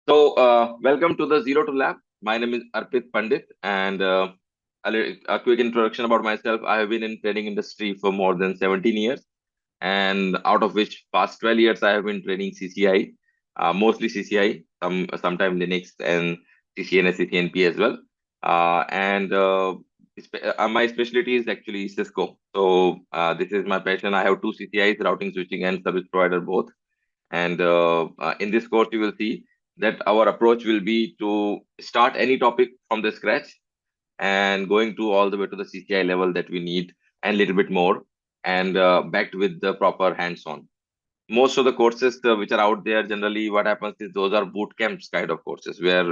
Welcome to the Zero to Lab. My name is Arpit Pandit, and a quick introduction about myself. I have been in training industry for more than 17 years, and out of which past 12 years I have been training CCI, mostly CCI, sometimes Linux and CCNA, CCNP as well. My specialty is actually Cisco. This is my passion. I have two CCIs, routing, switching, and service provider both. And in this course, you will see that our approach will be to start any topic from the scratch and going to all the way to the CCI level that we need and a little bit more, and backed with the proper hands-on. Most of the courses which are out there, generally what happens is those are boot camps kind of courses where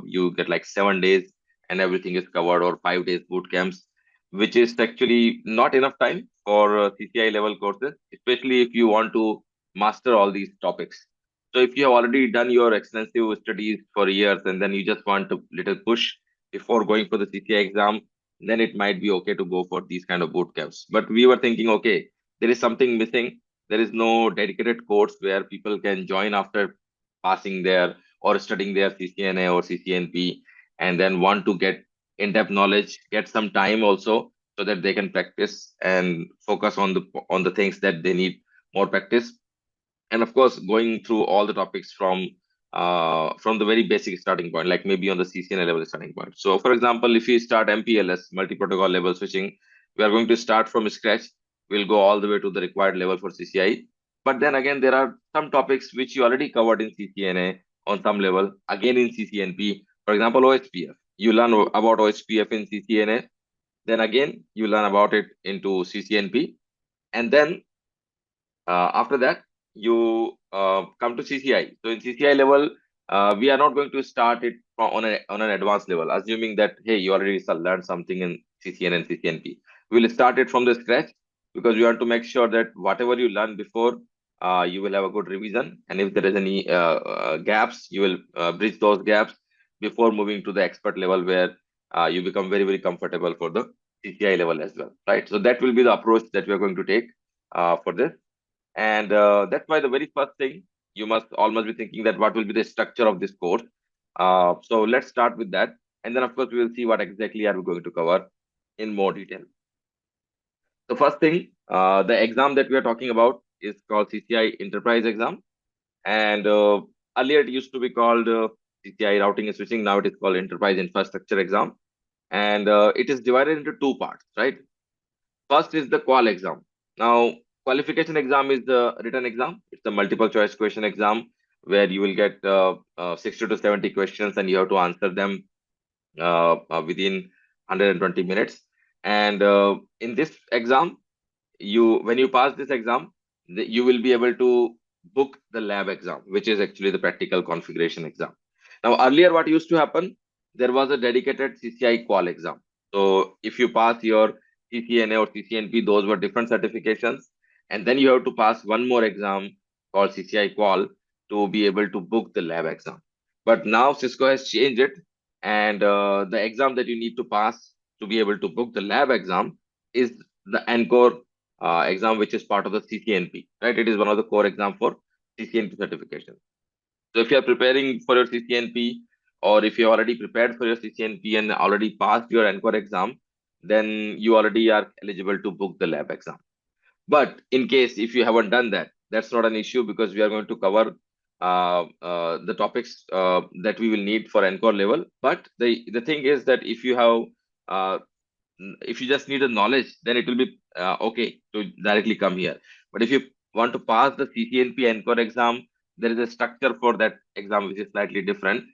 you get like 7 days and everything is covered, or 5 days boot camps, which is actually not enough time for CCI level courses, especially if you want to master all these topics. So if you have already done your extensive studies for years and then you just want a little push before going for the CCI exam, then it might be okay to go for these kind of boot camps. But we were thinking, okay, there is something missing. There is no dedicated course where people can join after passing their or studying their CCNA or CCNP, and then want to get in-depth knowledge, get some time also, so that they can practice and focus on the things that they need more practice. And of course, going through all the topics from the very basic starting point, like maybe on the CCNA level starting point. So for example, if you start MPLS, multi-protocol level switching, we are going to start from scratch. We'll go all the way to the required level for CCI. But then again, there are some topics which you already covered in CCNA on some level, again in CCNP. For example, OSPF. You learn about OSPF in CCNA, then again you learn about it into CCNP, and then after that, you come to CCI. So in CCI level, we are not going to start it on an advanced level, assuming that, hey, you already learned something in CCN and CCNP. We'll start it from the scratch because we want to make sure that whatever you learned before, you will have a good revision. And if there is any gaps, you will bridge those gaps before moving to the expert level where you become very, very comfortable for the CCI level as well, right? So that will be the approach that we are going to take for this. And that's why the very first thing you must almost be thinking that what will be the structure of this course. So let's start with that. And then of course, we will see what exactly are we going to cover in more detail. The first thing, the exam that we are talking about is called CCI Enterprise exam. And earlier it used to be called CCI Routing and Switching. Now it is called Enterprise Infrastructure exam. And it is divided into two parts, right? First is the qual exam. Now, qualification exam is the written exam. It's a multiple choice question exam where you will get 60 to 70 questions and you have to answer them within 120 minutes. And in this exam, when you pass this exam, you will be able to book the lab exam, which is actually the practical configuration exam. Now, earlier, what used to happen, there was a dedicated CCI qual exam. So if you pass your CCNA or CCNP, those were different certifications. And then you have to pass one more exam called CCI qual to be able to book the lab exam. But now Cisco has changed it. And the exam that you need to pass to be able to book the lab exam is the Encore exam, which is part of the CCNP, right? It is one of the core exam for CCNP certification. So if you are preparing for your CCNP, or if you already prepared for your CCNP and already passed your Encore exam, then you already are eligible to book the lab exam. But in case if you haven't done that, that's not an issue because we are going to cover the topics that we will need for Encore level. But the thing is that if you just need a knowledge, then it will be okay to directly come here. But if you want to pass the CCNP Encore exam, there is a structure for that exam which is slightly different.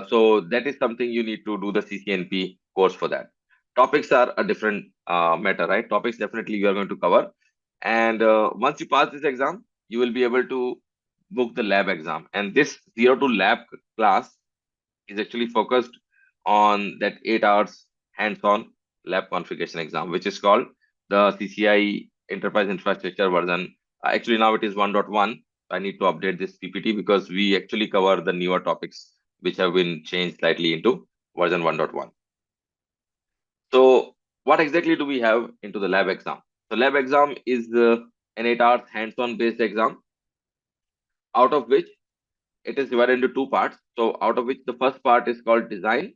So that is something you need to do the CCNP course for that. Topics are a different matter, right? Topics definitely you are going to cover. And once you pass this exam, you will be able to book the lab exam. And this zero to lab class is actually focused on that 8 hours hands-on lab configuration exam, which is called the CCI Enterprise Infrastructure version. Actually, now it is 1.1. I need to update this PPT because we actually cover the newer topics which have been changed slightly into version 1.1. So what exactly do we have into the lab exam? The lab exam is an 8 hours hands-on based exam, out of which it is divided into two parts. So out of which the first part is called design.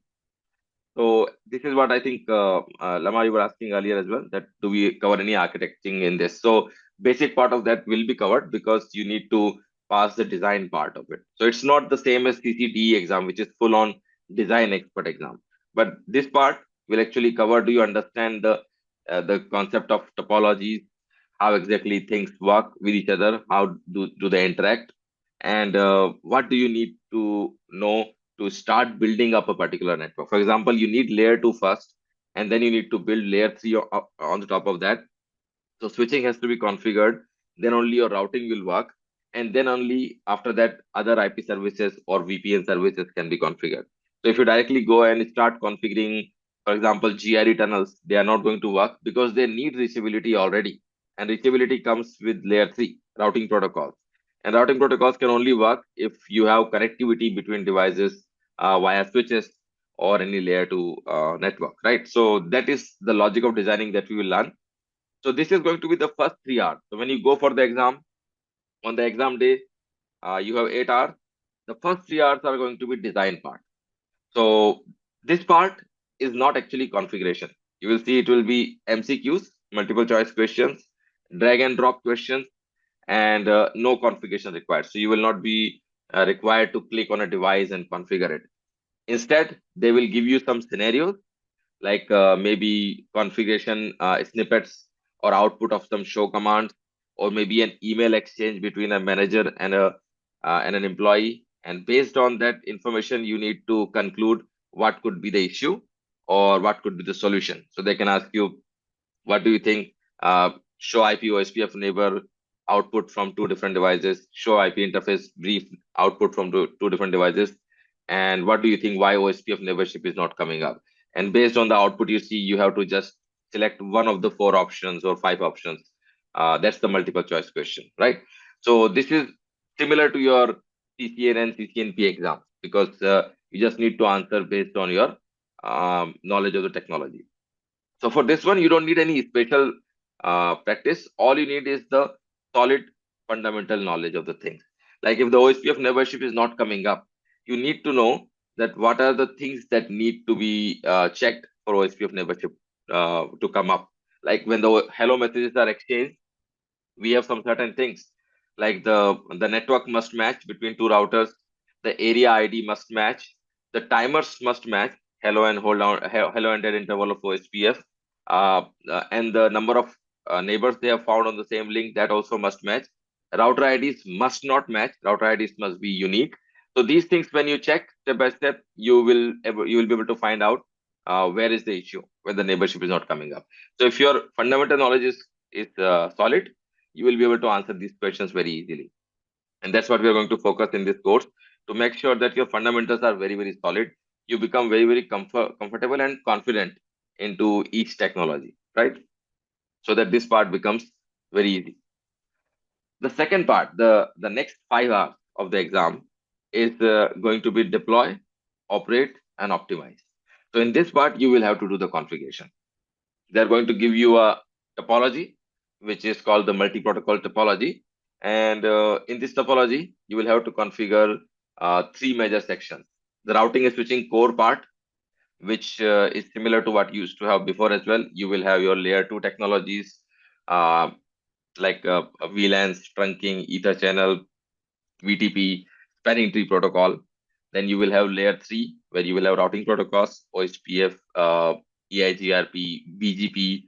So this is what I think, Lama, you were asking earlier as well, that do we cover any architecting in this? So basic part of that will be covered because you need to pass the design part of it. So it's not the same as CCDE exam, which is full on design expert exam. But this part will actually cover, do you understand the concept of topologies, how exactly things work with each other, how do they interact, and what do you need to know to start building up a particular network. For example, you need layer 2 first, and then you need to build layer 3 on the top of that. So switching has to be configured, then only your routing will work, and then only after that other IP services or VPN services can be configured. So if you directly go and start configuring, for example, GRE tunnels, they are not going to work because they need reachability already. And reachability comes with layer 3 routing protocols. And routing protocols can only work if you have connectivity between devices via switches or any layer 2 network, right? So that is the logic of designing that we will learn. So this is going to be the first 3 hours. So when you go for the exam, on the exam day, you have 8 hours. The first 3 hours are going to be design part. So this part is not actually configuration. You will see it will be MCQs, multiple choice questions, drag and drop questions, and no configuration required. So you will not be required to click on a device and configure it. Instead, they will give you some scenarios like maybe configuration snippets or output of some show commands, or maybe an email exchange between a manager and an employee. And based on that information, you need to conclude what could be the issue or what could be the solution. So they can ask you, what do you think? Show IP OSPF neighbor output from two different devices, show IP interface brief output from two different devices, and what do you think why OSPF neighborship is not coming up? And based on the output you see, you have to just select one of the 4 options or 5 options. That's the multiple choice question, right? So this is similar to your CCNA and CCNP exams because you just need to answer based on your knowledge of the technology. So for this one, you don't need any special practice. All you need is the solid fundamental knowledge of the things. Like if the OSPF membership is not coming up, you need to know that what are the things that need to be checked for OSPF membership to come up. Like when the hello messages are exchanged, we have some certain things like the network must match between two routers, the area ID must match, the timers must match, hello and hold on, hello and dead interval of OSPF, and the number of neighbors they have found on the same link, that also must match. Router IDs must not match, router IDs must be unique. So these things, when you check step by step, you will be able to find out where is the issue when the neighborship is not coming up. So if your fundamental knowledge is solid, you will be able to answer these questions very easily. And that's what we are going to focus in this course, to make sure that your fundamentals are very, very solid. You become very, very comfortable and confident into each technology, right? So that this part becomes very easy. The second part, the next 5 hours of the exam is going to be deploy, operate, and optimize. So in this part, you will have to do the configuration. They're going to give you a topology, which is called the multi-protocol topology. And in this topology, you will have to configure 3 major sections. The routing and switching core part, which is similar to what you used to have before as well. You will have your layer 2 technologies uh, like VLANs, trunking, Ether channel, VTP, spanning tree protocol. Then you will have layer 3, where you will have routing protocols, OSPF, EIGRP, BGP,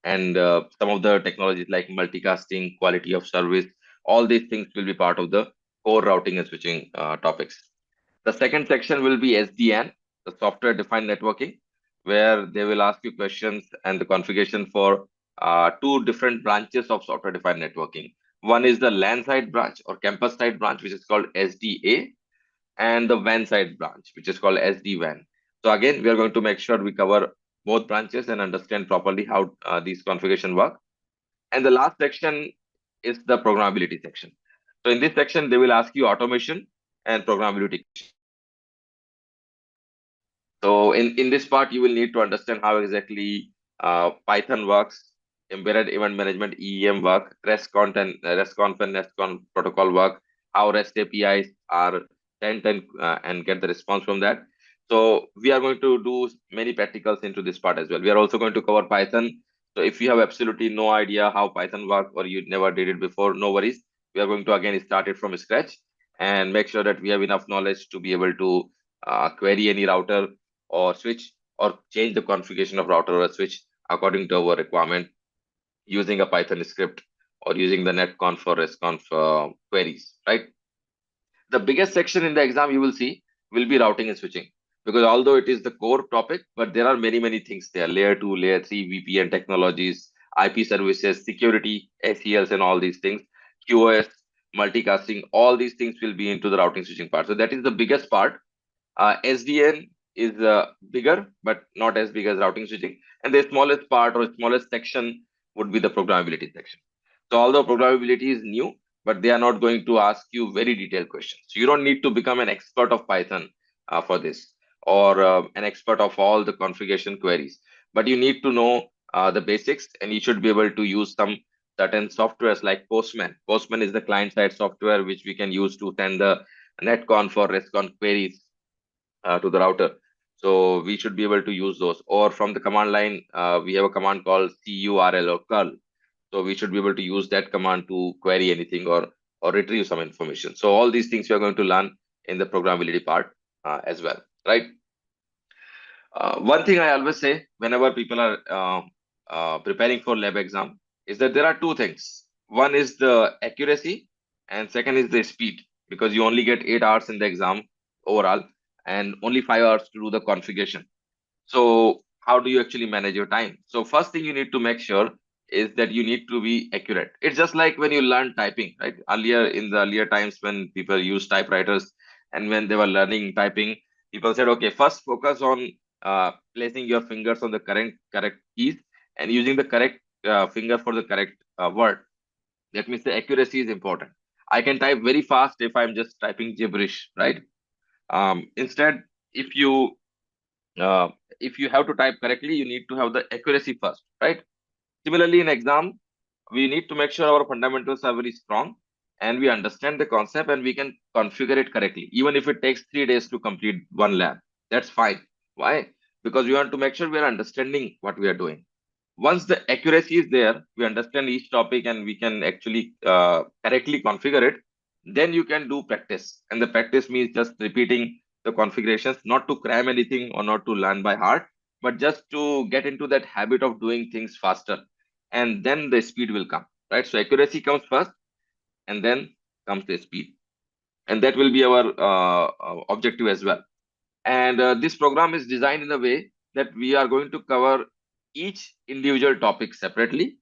and some of the technologies like multicasting, quality of service. All these things will be part of the core routing and switching topics. The second section will be SDN, the software defined networking, where they will ask you questions and the configuration for 2 different branches of software defined networking. One is the LAN side branch or campus side branch, which is called SDA, and the WAN side branch, which is called SD-WAN. So again, we are going to make sure we cover both branches and understand properly how these configuration work. And the last section is the programmability section. So in this section, they will ask you automation and programmability. So in this part, you will need to understand how exactly Python works, embedded event management EEM work, REST content, REST conf and REST con protocol work, how REST APIs are sent and get the response from that. So we are going to do many practicals into this part as well. We are also going to cover Python. So if you have absolutely no idea how Python works or you never did it before, no worries. We are going to again start it from scratch and make sure that we have enough knowledge to be able to query any router or switch or change the configuration of router or a switch according to our requirement using a Python script or using the netconf or resconf queries, right? The biggest section in the exam you will see will be routing and switching, because although it is the core topic, but there are many things there: layer 2, layer 3, VPN technologies, IP services, security, ACLs, and all these things, QoS, multicasting, all these things will be into the routing switching part. So that is the biggest part. SDN is bigger, but not as big as routing switching. And the smallest part or smallest section would be the programmability section. So although programmability is new, but they are not going to ask you very detailed questions. So you don't need to become an expert of Python for this, or an expert of all the configuration queries. But you need to know the basics, and you should be able to use some certain softwares like Postman. Postman is the client-side software which we can use to send the netconf or resconf queries to the router. So we should be able to use those. Or from the command line, we have a command called curl or curl. So we should be able to use that command to query anything or retrieve some information. So all these things we are going to learn in the programmability part as well, right? One thing I always say whenever people are preparing for lab exam is that there are two things. One is the accuracy, and second is the speed, because you only get 8 hours in the exam overall and only 5 hours to do the configuration. So how do you actually manage your time? So first thing you need to make sure is that you need to be accurate. It's just like when you learn typing, right? Earlier, in the earlier times when people used typewriters and when they were learning typing, people said, okay, first focus on placing your fingers on the correct keys and using the correct finger for the correct word. That means the accuracy is important. I can type very fast if I'm just typing gibberish, right? Instead, if you uh, if you have to type correctly, you need to have the accuracy first, right? Similarly, in exam, we need to make sure our fundamentals are very strong and we understand the concept and we can configure it correctly. Even if it takes 3 days to complete one lab, that's fine. Why? Because we want to make sure we are understanding what we are doing. Once the accuracy is there, we understand each topic and we can actually correctly configure it, then you can do practice. And the practice means just repeating the configurations, not to cram anything or not to learn by heart, but just to get into that habit of doing things faster. And then the speed will come, right? So accuracy comes first and then comes the speed. And that will be our objective as well. And this program is designed in a way that we are going to cover each individual topic separately,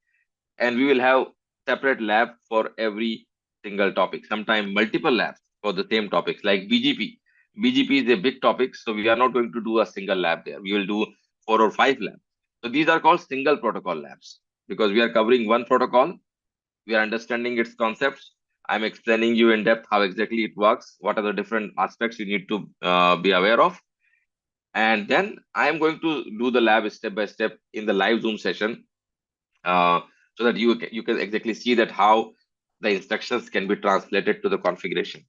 and we will have separate lab for every single topic, sometimes multiple labs for the same topics, like BGP. BGP is a big topic, so we are not going to do a single lab there. We will do 4 or 5 labs. So these are called single protocol labs because we are covering one protocol, we are understanding its concepts. I'm explaining you in depth how exactly it works, what are the different aspects you need to be aware of, and then I am going to do the lab step by step in the live Zoom session, uh, so that you can exactly see that how the instructions can be translated to the configuration,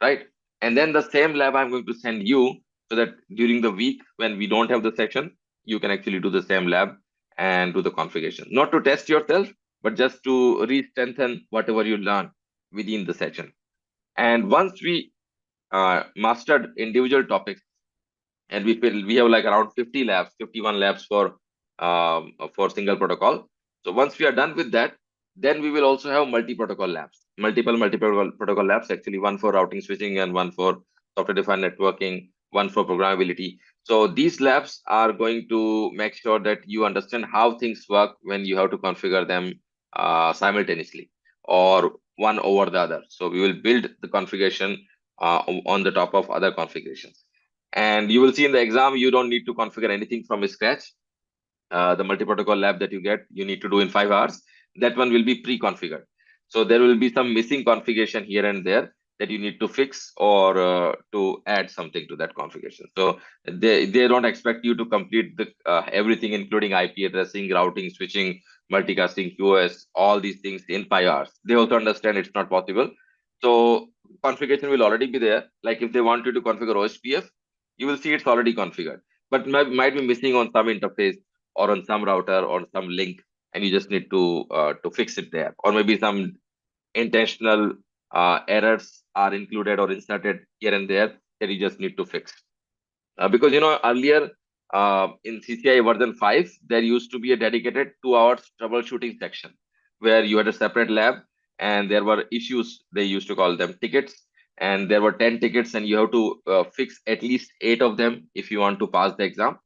right? And then the same lab I'm going to send you, so that during the week when we don't have the section, you can actually do the same lab and do the configuration, not to test yourself, but just to re-strengthen whatever you learn within the section. And once we mastered individual topics, and we have like around 50 labs, 51 labs for single protocol. So once we are done with that, then we will also have multi-protocol labs, multiple protocol labs, actually one for routing switching and one for software-defined networking, one for programmability. So these labs are going to make sure that you understand how things work when you have to configure them simultaneously or one over the other. So we will build the configuration on the top of other configurations. And you will see in the exam, you don't need to configure anything from scratch. The multi-protocol lab that you get, you need to do in 5 hours. That one will be pre-configured. So there will be some missing configuration here and there that you need to fix or to add something to that configuration. So they don't expect you to complete the everything, including IP addressing, routing, switching, multicasting, QoS, all these things in 5 hours. They also understand it's not possible. So configuration will already be there. Like if they want you to configure OSPF, you will see it's already configured, but might be missing on some interface or on some router or some link, and you just need to fix it there. Or maybe some intentional errors are included or inserted here and there that you just need to fix. Because earlier in CCI version 5, there used to be a dedicated 2 hours troubleshooting section where you had a separate lab and there were issues, they used to call them tickets, and there were 10 tickets and you have to fix at least 8 of them if you want to pass the exam.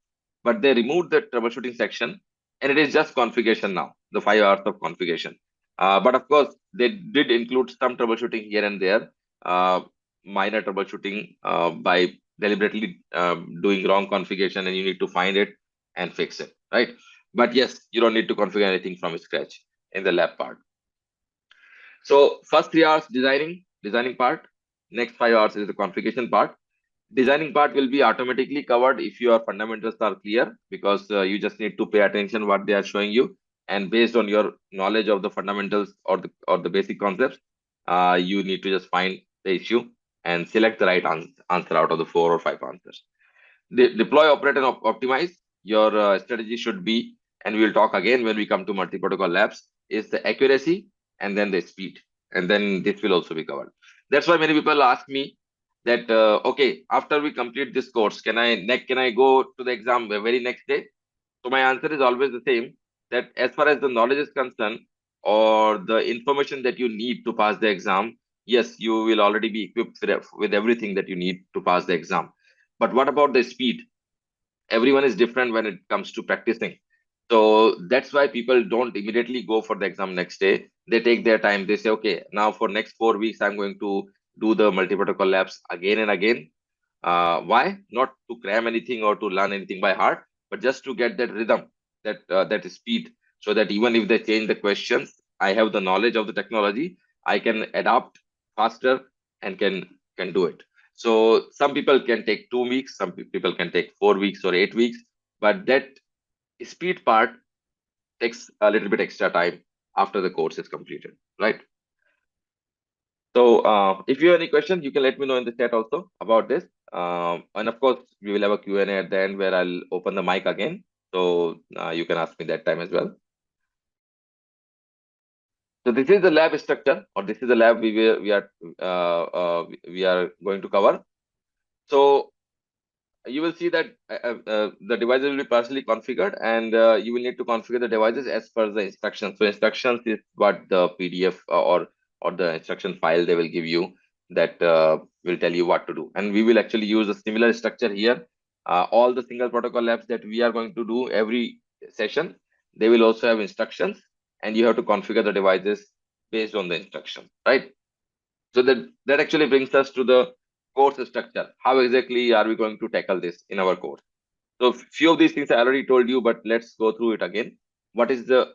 But they removed the troubleshooting section and it is just configuration now, the 5 hours of configuration. But of course, they did include some troubleshooting here and there, minor troubleshooting by deliberately doing wrong configuration, and you need to find it and fix it, right? But yes, you don't need to configure anything from scratch in the lab part. So first 3 hours designing part, next 5 hours is the configuration part. Designing part will be automatically covered if your fundamentals are clear, because you just need to pay attention what they are showing you, and based on your knowledge of the fundamentals or the basic concepts, you need to just find the issue and select the right answer out of the 4 or 5 answers. Deploy, operate, and optimize. Your strategy should be, and we will talk again when we come to multi-protocol labs, is the accuracy and then the speed. And then this will also be covered. That's why many people ask me that, okay, after we complete this course, can I go to the exam the very next day? So my answer is always the same, that as far as the knowledge is concerned or the information that you need to pass the exam, yes, you will already be equipped with everything that you need to pass the exam. But what about the speed? Everyone is different when it comes to practicing. So that's why people don't immediately go for the exam next day. They take their time. They say, okay, now for next 4 weeks, I'm going to do the multi-protocol labs again and again. Why? Not to cram anything or to learn anything by heart, but just to get that rhythm, that speed, so that even if they change the questions, I have the knowledge of the technology. I can adapt faster and can do it. So some people can take 2 weeks, some people can take 4 weeks or 8 weeks, but that speed part takes a little bit extra time after the course is completed, right? So if you have any questions, you can let me know in the chat also about this. And of course, we will have a Q&A at the end where I'll open the mic again. So you can ask me that time as well. So this is the lab structure, or this is the lab we are going to cover. So you will see that the devices will be partially configured, and you will need to configure the devices as per the instructions. So instructions is what the PDF or the instruction file they will give you, that will tell you what to do. And we will actually use a similar structure here. All the single protocol labs that we are going to do every session, they will also have instructions, and you have to configure the devices based on the instruction, right? So that actually brings us to the course structure. How exactly are we going to tackle this in our course? So few of these things I already told you, but let's go through it again. What is the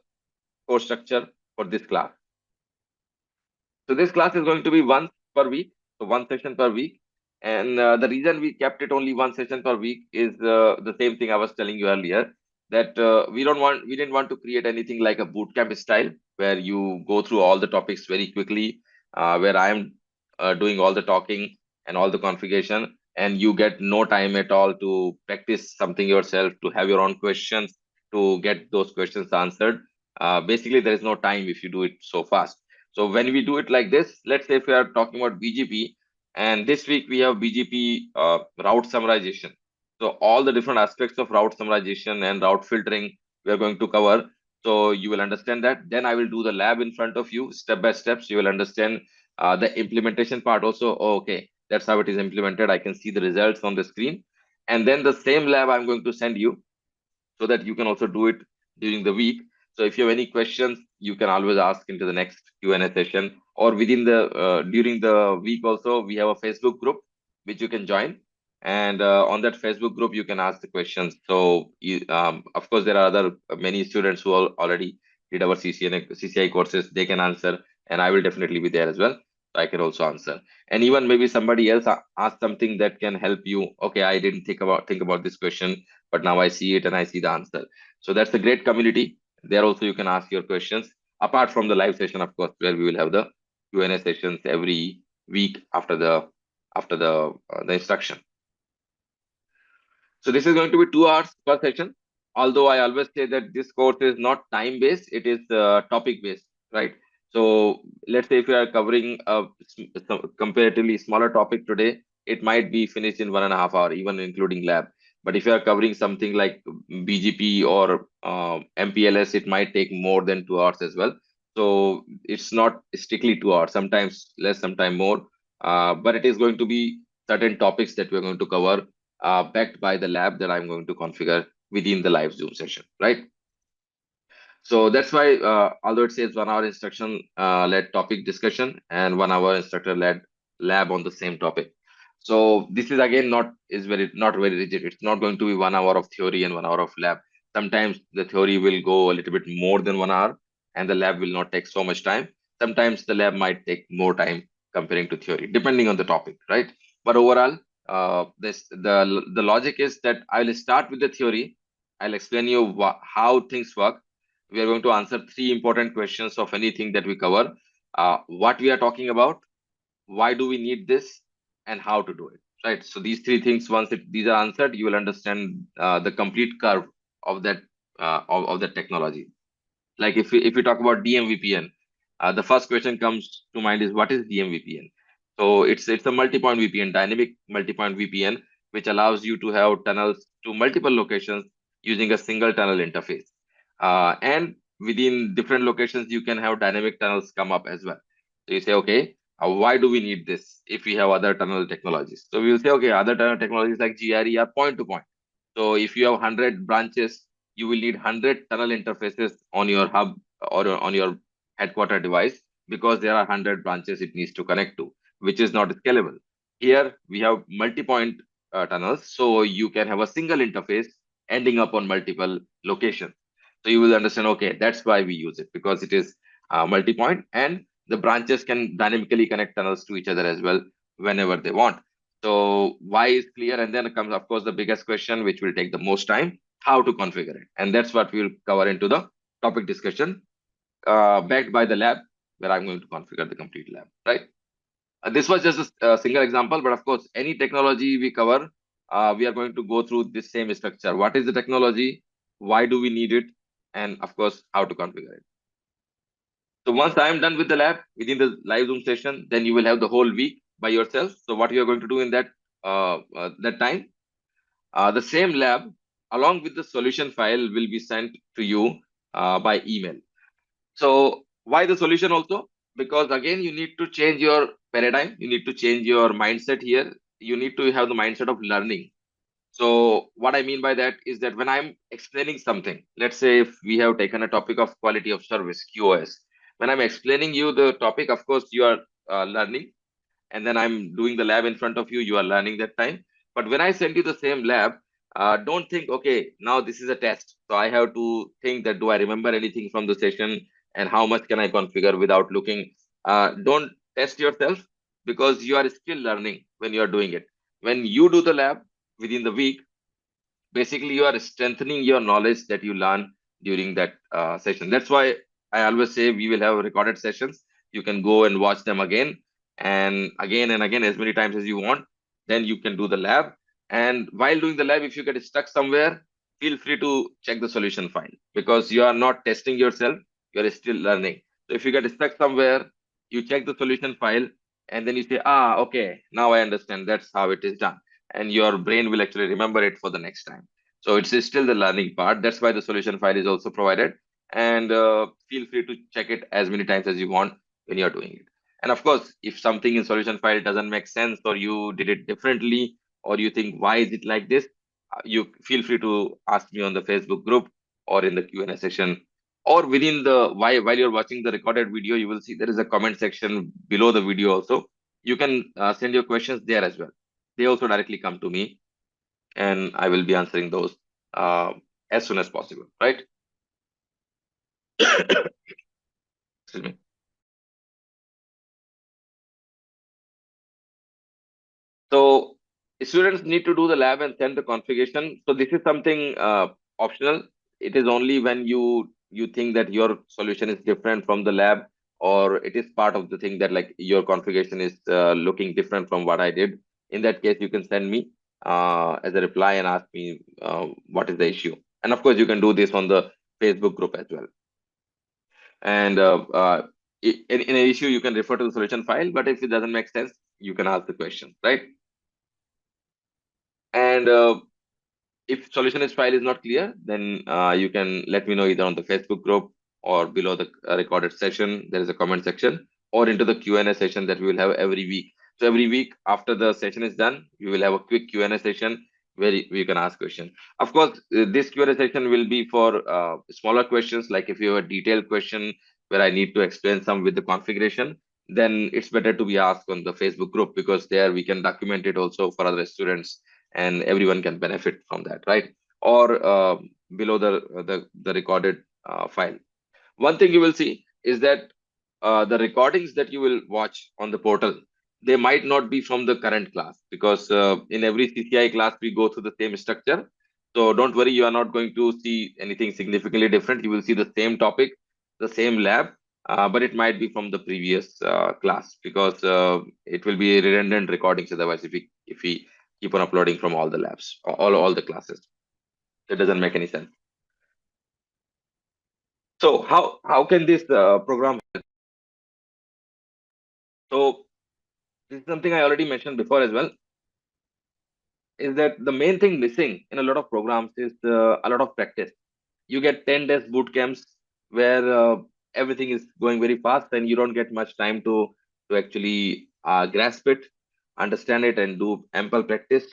course structure for this class? So this class is going to be once per week, so one session per week. And the reason we kept it only one session per week is the same thing I was telling you earlier, that we didn't want to create anything like a bootcamp style where you go through all the topics very quickly, where I am doing all the talking and all the configuration, and you get no time at all to practice something yourself, to have your own questions, to get those questions answered. Basically, there is no time if you do it so fast. So when we do it like this, let's say if we are talking about BGP, and this week we have BGP route summarization. So all the different aspects of route summarization and route filtering we are going to cover. So you will understand that. Then I will do the lab in front of you, step by step. So you will understand the implementation part also. Oh, okay, that's how it is implemented. I can see the results on the screen. And then the same lab I'm going to send you, so that you can also do it during the week. So if you have any questions, you can always ask into the next Q&A session, or within the during the week also, we have a Facebook group which you can join. And on that Facebook group, you can ask the questions. So of course, there are other many students who already did our CCNA, CCI courses. They can answer, and I will definitely be there as well. So I can also answer. And even maybe somebody else ask something that can help you. Okay, I didn't think about this question, but now I see it and I see the answer. So that's a great community. There also you can ask your questions, apart from the live session, of course, where we will have the Q&A sessions every week after the instruction. So this is going to be 2 hours per session. Although I always say that this course is not time based, it is topic based, right? So let's say if you are covering a comparatively smaller topic today, it might be finished in 1.5 hours, even including lab. But if you are covering something like BGP or MPLS, it might take more than 2 hours as well. So it's not strictly 2 hours, sometimes less, sometimes more. But it is going to be certain topics that we're going to cover, backed by the lab that I'm going to configure within the live Zoom session, right? So that's why, although it says 1 hour instruction led topic discussion and 1 hour instructor led lab on the same topic. So this is again not very rigid. It's not going to be 1 hour of theory and 1 hour of lab. Sometimes the theory will go a little bit more than 1 hour and the lab will not take so much time. Sometimes the lab might take more time comparing to theory, depending on the topic, right? But overall, the logic is that I'll start with the theory. I'll explain you how things work. We are going to answer 3 important questions of anything that we cover. What we are talking about, why do we need this, and how to do it, right? So these 3 things, once these are answered, you will understand the complete curve of that of the technology. Like if we talk about DMVPN, the first question comes to mind is, what is DMVPN? So it's a multi-point VPN, dynamic multi-point VPN, which allows you to have tunnels to multiple locations using a single tunnel interface. And within different locations, you can have dynamic tunnels come up as well. So you say, okay, why do we need this if we have other tunnel technologies? So we will say, okay, other tunnel technologies like GRE are point to point. So if you have 100 branches, you will need 100 tunnel interfaces on your hub or on your headquarter device, because there are 100 branches it needs to connect to, which is not scalable. Here we have multi-point tunnels, so you can have a single interface ending up on multiple locations. So you will understand, okay, that's why we use it, because it is multi-point and the branches can dynamically connect tunnels to each other as well whenever they want. So why is clear, and then comes, of course, the biggest question, which will take the most time: how to configure it. And that's what we'll cover into the topic discussion, backed by the lab, where I'm going to configure the complete lab, right? This was just a single example, but of course, any technology we cover, we are going to go through this same structure. What is the technology? Why do we need it? And of course, how to configure it. So once I'm done with the lab within the live Zoom session, then you will have the whole week by yourself. So what you are going to do in that time, the same lab along with the solution file will be sent to you by email. So why the solution also? Because again, you need to change your paradigm. You need to change your mindset here. You need to have the mindset of learning. So what I mean by that is that when I'm explaining something, let's say if we have taken a topic of quality of service, QoS, when I'm explaining you the topic, of course, you are learning, and then I'm doing the lab in front of you, you are learning that time. But when I send you the same lab, don't think, okay, now this is a test. So I have to think that, do I remember anything from the session and how much can I configure without looking? Don't test yourself, because you are still learning when you are doing it. When you do the lab within the week, basically you are strengthening your knowledge that you learn during that session. That's why I always say we will have recorded sessions. You can go and watch them again and again, as many times as you want. Then you can do the lab, and while doing the lab, if you get stuck somewhere, feel free to check the solution file, because you are not testing yourself, you are still learning. So if you get stuck somewhere, you check the solution file, and then you say, okay, now I understand, that's how it is done, and your brain will actually remember it for the next time. So it's still the learning part. That's why the solution file is also provided. And feel free to check it as many times as you want when you're doing it. And of course, if something in solution file doesn't make sense, or you did it differently, or you think, why is it like this? You feel free to ask me on the Facebook group or in the Q&A session, or within while you're watching the recorded video, you will see there is a comment section below the video also. You can send your questions there as well. They also directly come to me, and I will be answering those uh, as soon as possible, right? Excuse me. So students need to do the lab and send the configuration. So this is something optional. It is only when you think that your solution is different from the lab, or it is part of the thing that like your configuration is looking different from what I did, in that case, you can send me as a reply and ask me what is the issue. And of course, you can do this on the Facebook group as well. And in an issue, you can refer to the solution file, but if it doesn't make sense, you can ask the question, right? And if solution is file is not clear, then you can let me know either on the Facebook group or below the recorded session. There is a comment section, or into the Q&A session that we will have every week. So every week after the session is done, we will have a quick Q&A session where we can ask questions. Of course, this Q&A session will be for smaller questions. Like if you have a detailed question where I need to explain some with the configuration, then it's better to be asked on the Facebook group, because there we can document it also for other students and everyone can benefit from that, right? Or below the recorded file. One thing you will see is that the recordings that you will watch on the portal, they might not be from the current class, because in every CCI class we go through the same structure. So don't worry, you are not going to see anything significantly different. You will see the same topic, the same lab, but it might be from the previous class, because it will be redundant recordings otherwise if we keep on uploading from all the labs, all the classes. It doesn't make any sense. So how can this program? So this is something I already mentioned before as well, is that the main thing missing in a lot of programs is a lot of practice. You get 10 days boot camps where everything is going very fast and you don't get much time to actually grasp it, understand it, and do ample practice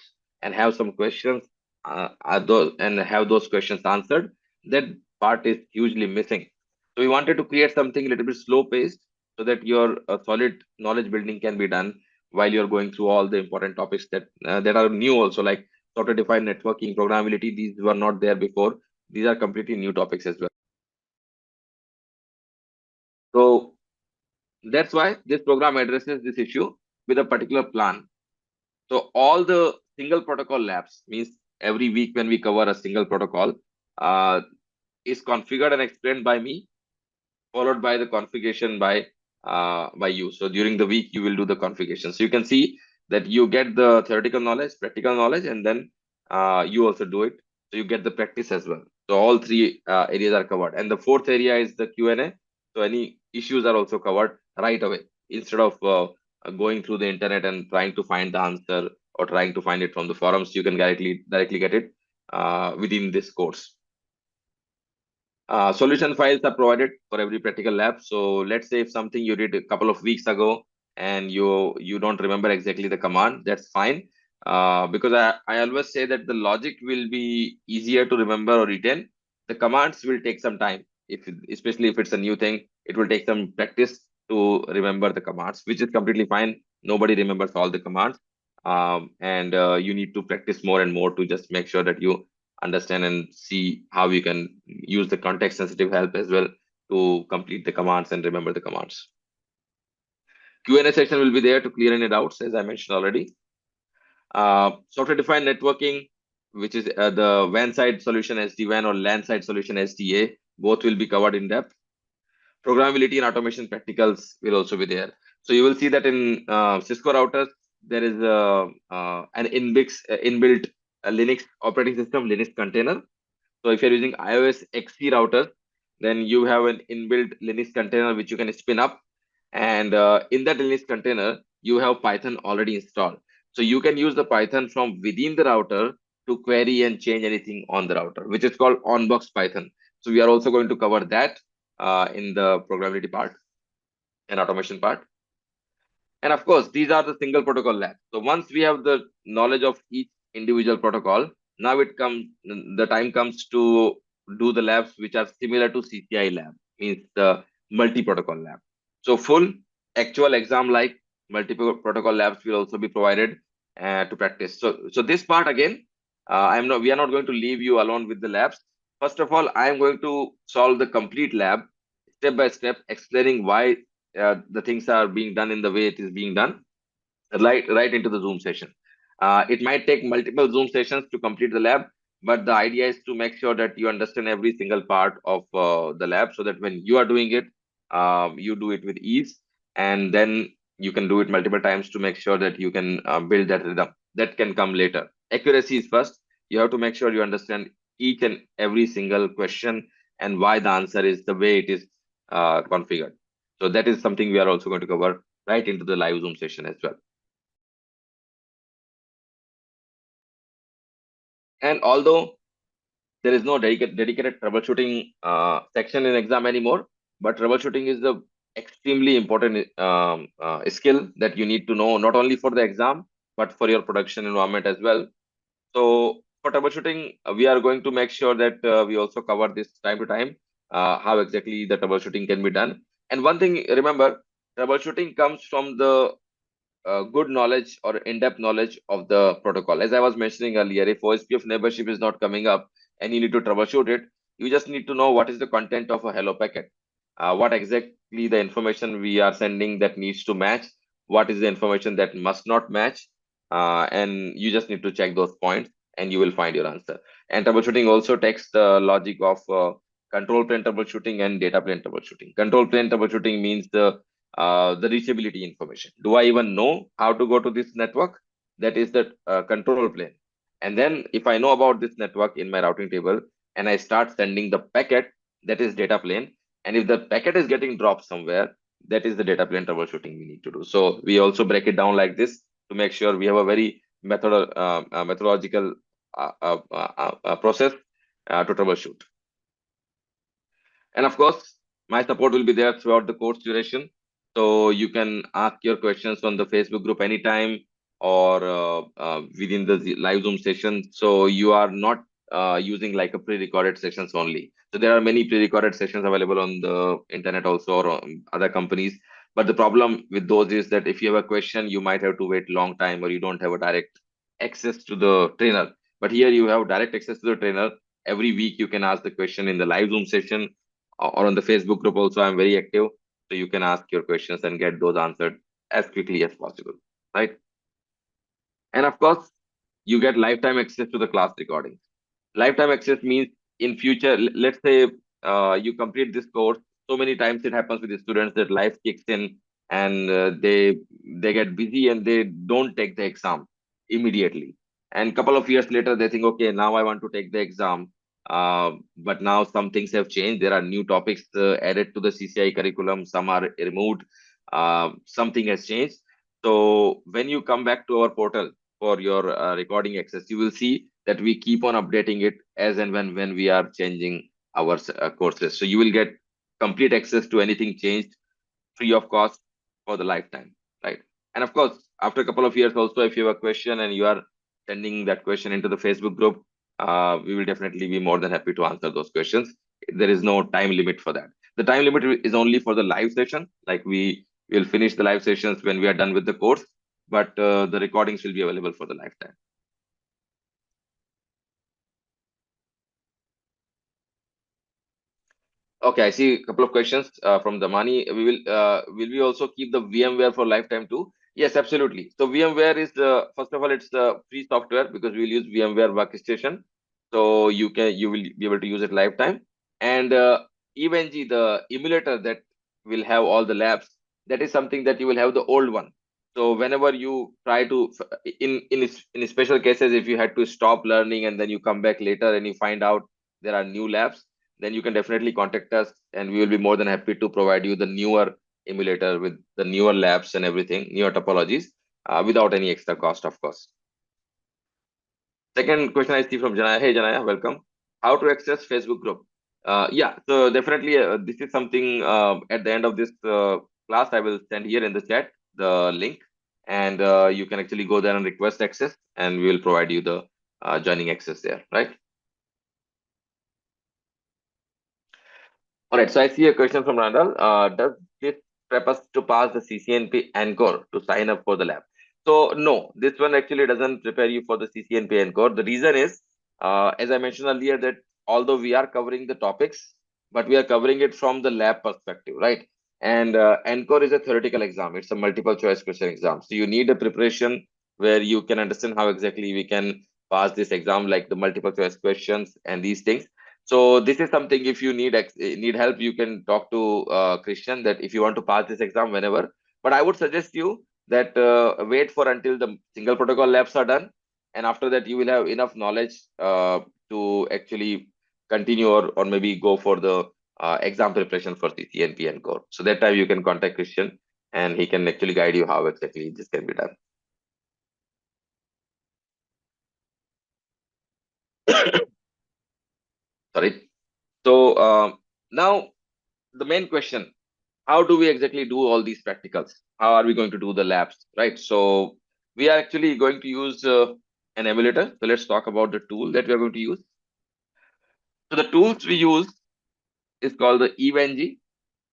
and have some questions and have those questions answered. That part is hugely missing. So we wanted to create something a little bit slow paced so that your solid knowledge building can be done while you're going through all the important topics that are new also, like software defined networking, programmability. These were not there before. These are completely new topics as well. So that's why this program addresses this issue with a particular plan. So all the single protocol labs, means every week when we cover a single protocol, uh, is configured and explained by me, followed by the configuration by you. So during the week, you will do the configuration. So you can see that you get the theoretical knowledge, practical knowledge, and then you also do it. So you get the practice as well. So all three areas are covered. And the fourth area is the Q&A. So any issues are also covered right away, instead of going through the internet and trying to find the answer or trying to find it from the forums. You can directly get it within this course. Solution files are provided for every practical lab. So let's say if something you did a couple of weeks ago and you don't remember exactly the command, that's fine. Because I always say that the logic will be easier to remember or retain. The commands will take some time. Especially if it's a new thing, it will take some practice to remember the commands, which is completely fine. Nobody remembers all the commands. And you need to practice more and more to just make sure that you understand and see how you can use the context sensitive help as well to complete the commands and remember the commands. Q&A section will be there to clear any doubts, as I mentioned already. Software defined networking, which is the WAN side solution SD-WAN or LAN side solution SDA, both will be covered in depth. Programmability and automation practicals will also be there. So you will see that in Cisco routers, there is an inbuilt Linux operating system, Linux container. So if you're using iOS XE router, then you have an inbuilt Linux container which you can spin up. And in that Linux container, you have Python already installed. So you can use the Python from within the router to query and change anything on the router, which is called on-box Python. So we are also going to cover that in the programmability part and automation part. And of course, these are the single protocol labs. So once we have the knowledge of each individual protocol, now the time comes to do the labs which are similar to CCI lab, means the multi-protocol lab. So full actual exam like multiple protocol labs will also be provided to practice. So this part again, we are not going to leave you alone with the labs. First of all, I am going to solve the complete lab step by step, explaining why the things are being done in the way it is being done, right into the Zoom session. It might take multiple Zoom sessions to complete the lab, but the idea is to make sure that you understand every single part of the lab, so that when you are doing it, you do it with ease, and then you can do it multiple times to make sure that you can build that rhythm. That can come later. Accuracy is first. You have to make sure you understand each and every single question and why the answer is the way it is configured. So that is something we are also going to cover right into the live Zoom session as well. And although there is no dedicated troubleshooting section in exam anymore, but troubleshooting is the extremely important skill that you need to know, not only for the exam but for your production environment as well. So for troubleshooting, we are going to make sure that we also cover this time to time, how exactly the troubleshooting can be done. And one thing, remember, troubleshooting comes from the good knowledge or in-depth knowledge of the protocol. As I was mentioning earlier, if OSPF neighborship is not coming up and you need to troubleshoot it, you just need to know what is the content of a hello packet, what exactly the information we are sending that needs to match, what is the information that must not match, and you just need to check those points and you will find your answer. And troubleshooting also takes the logic of control plane troubleshooting and data plane troubleshooting. Control plane troubleshooting means the reachability information. Do I even know how to go to this network? That is the control plane. And then if I know about this network in my routing table and I start sending the packet, that is data plane. And if the packet is getting dropped somewhere, that is the data plane troubleshooting we need to do. So we also break it down like this to make sure we have a very methodological process to troubleshoot. And of course, my support will be there throughout the course duration. So you can ask your questions on the Facebook group anytime or within the live Zoom session. So you are not using like a pre-recorded sessions only. So there are many pre-recorded sessions available on the internet also or on other companies. But the problem with those is that if you have a question, you might have to wait long time or you don't have a direct access to the trainer. But here you have direct access to the trainer. Every week you can ask the question in the live Zoom session or on the Facebook group also. I'm very active, so you can ask your questions and get those answered as quickly as possible, right? And of course, you get lifetime access to the class recording. Lifetime access means in future, let's say you complete this course. So many times it happens with the students that life kicks in and they get busy and they don't take the exam immediately. And couple of years later, they think, okay, now I want to take the exam. But now some things have changed. There are new topics added to the CCI curriculum. Some are removed. Something has changed. So when you come back to our portal for your recording access, you will see that we keep on updating it as and when we are changing our courses. So you will get complete access to anything changed free of cost for the lifetime, right? And of course, after a couple of years also, if you have a question and you are sending that question into the Facebook group, we will definitely be more than happy to answer those questions. There is no time limit for that. The time limit is only for the live session. Like we will finish the live sessions when we are done with the course, but the recordings will be available for the lifetime. Okay, I see a couple of questions from Damani. Will we also keep the VMware for lifetime too? Yes, absolutely. So VMware is the first of all, it's the free software because we'll use VMware workstation. So you will be able to use it lifetime. And EVNG, the emulator that will have all the labs, that is something that you will have the old one. So whenever you try to in special cases, if you had to stop learning and then you come back later and you find out there are new labs, then you can definitely contact us and we will be more than happy to provide you the newer emulator with the newer labs and everything, newer topologies, without any extra cost, of course. Second question I see from Janaya. Hey, Janaya, welcome. How to access Facebook group? Yeah, so definitely this is something at the end of this class, I will send here in the chat the link and you can actually go there and request access and we will provide you the joining access there, right? All right, so I see a question from Randall. Does this prep us to pass the CCNP Encore to sign up for the lab? So no, this one actually doesn't prepare you for the CCNP Encore. The reason is, as I mentioned earlier, that although we are covering the topics, but we are covering it from the lab perspective, right? And Encore is a theoretical exam. It's a multiple choice question exam. So you need a preparation where you can understand how exactly we can pass this exam, like the multiple choice questions and these things. So this is something, if you need help, you can talk to Christian, that if you want to pass this exam whenever. But I would suggest you that wait for until the single protocol labs are done, and after that you will have enough knowledge to actually continue, or maybe go for the exam preparation for CCNP and core. So that time you can contact Christian, and he can actually guide you how exactly this can be done. Sorry. So now the main question: how do we exactly do all these practicals? How are we going to do the labs, right? So we are actually going to use an emulator. So let's talk about the tool that we are going to use. So the tools we use is called the EVNG,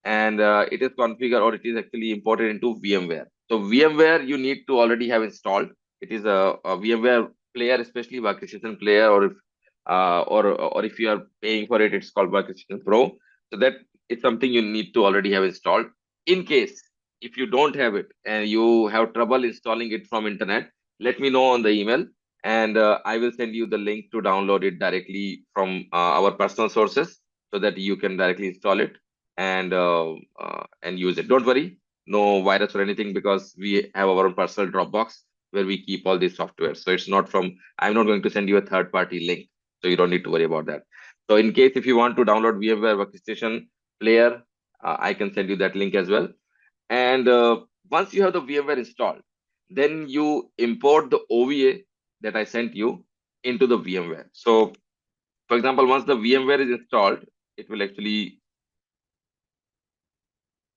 and it is configured, or it is actually imported into VMware. So VMware you need to already have installed. It is a VMware player, especially workstation player, or if you are paying for it, it's called workstation Pro. So that is something you need to already have installed. In case if you don't have it and you have trouble installing it from internet, let me know on the email, and I will send you the link to download it directly from our personal sources, so that you can directly install it and use it. Don't worry, no virus or anything, because we have our own personal Dropbox where we keep all this software. So it's not from, I'm not going to send you a third party link, so you don't need to worry about that. So in case if you want to download VMware Workstation Player, I can send you that link as well. And once you have the VMware installed, then you import the OVA that I sent you into the VMware. So for example, once the VMware is installed, it will actually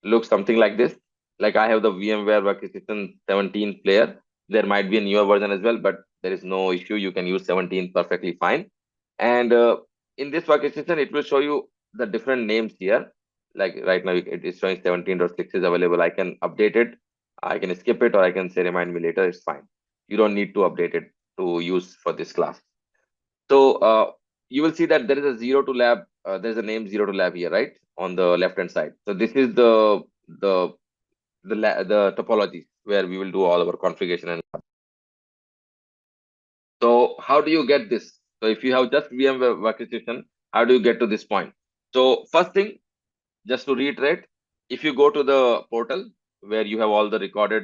looks something like this. Like I have the VMware Workstation 17 player. There might be a newer version as well, but there is no issue. You can use 17 perfectly fine. And in this workstation, it will show you the different names here. Like right now, it is showing 17.6 is available. I can update it. I can skip it, or I can say remind me later. It's fine. You don't need to update it to use for this class. So you will see that there is a zero to lab. There's a name zero to lab here, right, on the left hand side. So this is the the topology where we will do all our configuration. And so how do you get this? So if you have just VMware workstation, how do you get to this point? So first thing, just to reiterate, if you go to the portal where you have all the recorded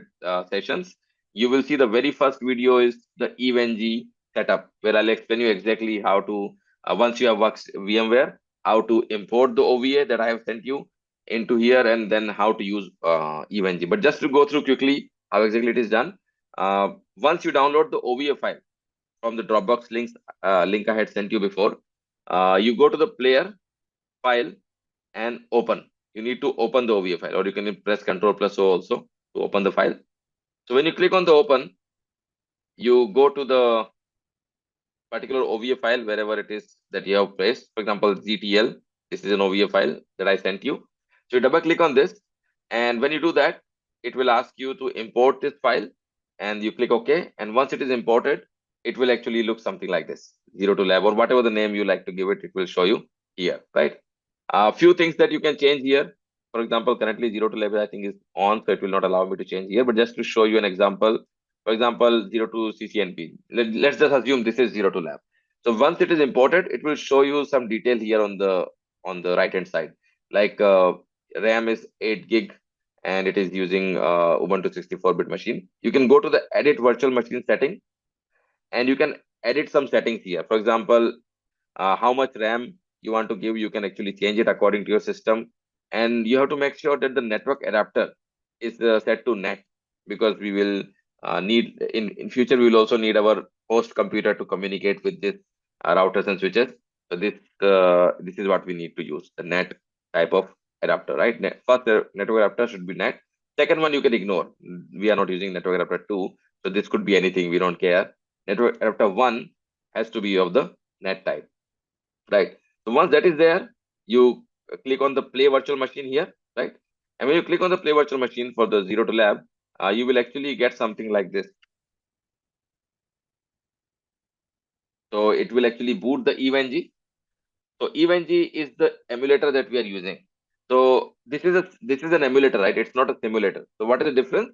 sessions, you will see the very first video is the EVNG setup, where I'll explain you exactly how to, once you have works VMware, how to import the OVA that I have sent you into here, and then how to use EVNG. But just to go through quickly how exactly it is done, once you download the OVA file from the Dropbox link I had sent you before, you go to the player file and open. You need to open the OVA file, or you can press Ctrl plus O also to open the file. So when you click on the open, you go to the particular OVA file wherever it is that you have placed. For example, GTL, this is an OVA file that I sent you. So you double click on this, and when you do that, it will ask you to import this file, and you click OK. And once it is imported, it will actually look something like this: zero to lab, or whatever the name you like to give it, it will show you here, right? A few things that you can change here. For example, currently zero to lab I think is on, so it will not allow me to change here. But just to show you an example, for example, zero to CCNP. Let's just assume this is zero to lab. So once it is imported, it will show you some detail here on the right hand side. Like RAM is 8 gig, and it is using Ubuntu 64-bit machine. You can go to the edit virtual machine setting, and you can edit some settings here. For example, how much RAM you want to give, you can actually change it according to your system. And you have to make sure that the network adapter is set to net, because we will need in future, we will also need our host computer to communicate with this routers and switches. So this is what we need to use, the net type of adapter, right? First, the network adapter should be net. Second one you can ignore. We are not using network adapter 2, so this could be anything, we don't care. Network adapter 1 has to be of the net type, right? So once that is there, you click on the play virtual machine here, right? And when you click on the play virtual machine for the zero to lab, you will actually get something like this. So it will actually boot the EVNG. So EVNG is the emulator that we are using. So this is an emulator, right? It's not a simulator. So what is the difference?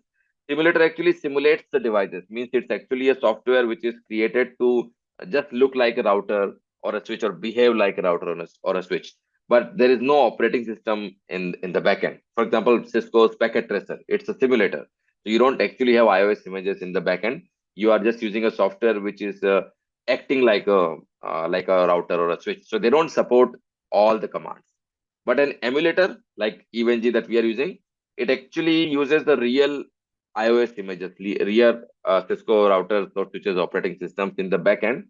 Simulator actually simulates the devices, means it's actually a software which is created to just look like a router, or a switch or behave like a router or a switch, but there is no operating system in the backend. For example, Cisco's packet tracer, it's a simulator. So you don't actually have iOS images in the backend. You are just using a software which is acting like a router or a switch. So they don't support all the commands. But an emulator like EVNG that we are using, it actually uses the real iOS images, real Cisco routers or switches operating systems in the backend,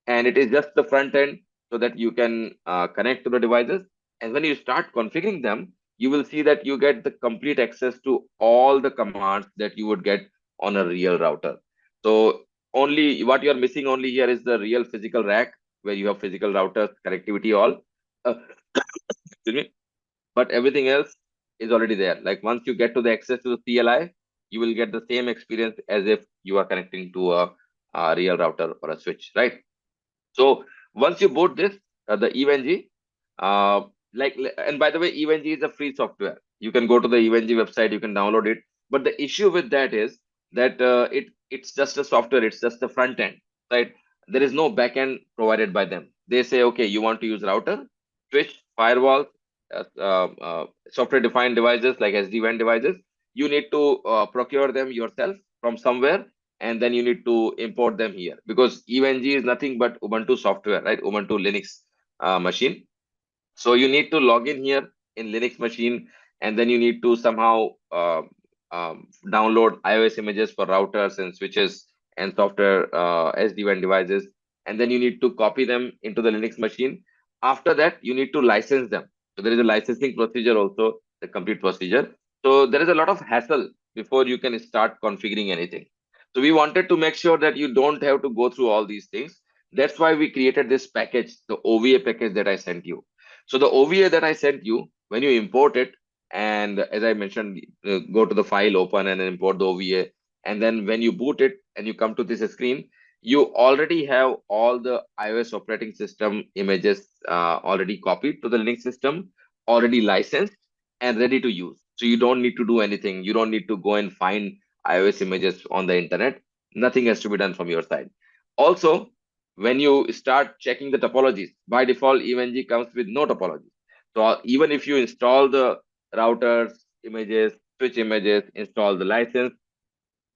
and it is just the front end so that you can connect to the devices. And when you start configuring them, you will see that you get the complete access to all the commands that you would get on a real router. So only what you are missing only here is the real physical rack where you have physical routers, connectivity, all. Uh, excuse me, but everything else is already there. Like once you get to the access to the CLI, you will get the same experience as if you are connecting to a real router or a switch, right? So once you boot this, the EVNG, uh, and by the way, EVNG is a free software. You can go to the EVNG website, you can download it. But the issue with that is that it's just a software, it's just the front end, right? There is no back end provided by them. They say, okay, you want to use router, switch, firewall, software defined devices like SD-WAN devices. You need to procure them yourself from somewhere, and then you need to import them here, because EVNG is nothing but Ubuntu software, right? Ubuntu Linux machine. So you need to log in here in Linux machine, and then you need to somehow download iOS images for routers and switches and software SD-WAN devices, and then you need to copy them into the Linux machine. After that, you need to license them. So there is a licensing procedure also, the complete procedure. So there is a lot of hassle before you can start configuring anything. So we wanted to make sure that you don't have to go through all these things. That's why we created this package, the OVA package that I sent you. So the OVA that I sent you, when you import it, and as I mentioned, go to the file, open and then import the OVA. And then when you boot it and you come to this screen, you already have all the iOS operating system images already copied to the Linux system, already licensed and ready to use. So you don't need to do anything. You don't need to go and find iOS images on the internet. Nothing has to be done from your side. Also, when you start checking the topologies, by default, EVNG comes with no topology. So even if you install the routers, images, switch images, install the license,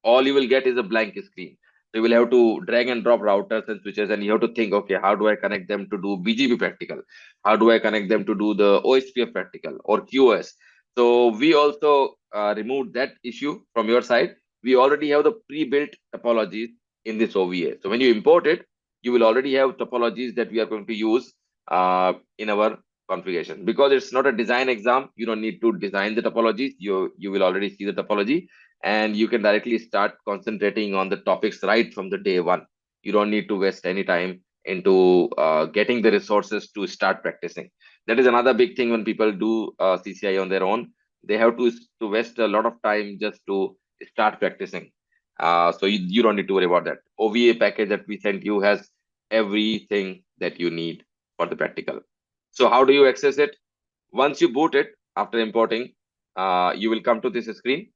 all you will get is a blank screen. So you will have to drag and drop routers and switches, and you have to think, okay, how do I connect them to do BGP practical? How do I connect them to do the OSPF practical or QoS? So we also removed that issue from your side. We already have the pre-built topologies in this OVA. So when you import it, you will already have topologies that we are going to use in our configuration. Because it's not a design exam, you don't need to design the topologies. You will already see the topology, and you can directly start concentrating on the topics right from the day one. You don't need to waste any time into getting the resources to start practicing. That is another big thing when people do CCI on their own. They have to waste a lot of time just to start practicing. So you don't need to worry about that. OVA package that we sent you has everything that you need for the practical. So how do you access it? Once you boot it after importing, you will come to this screen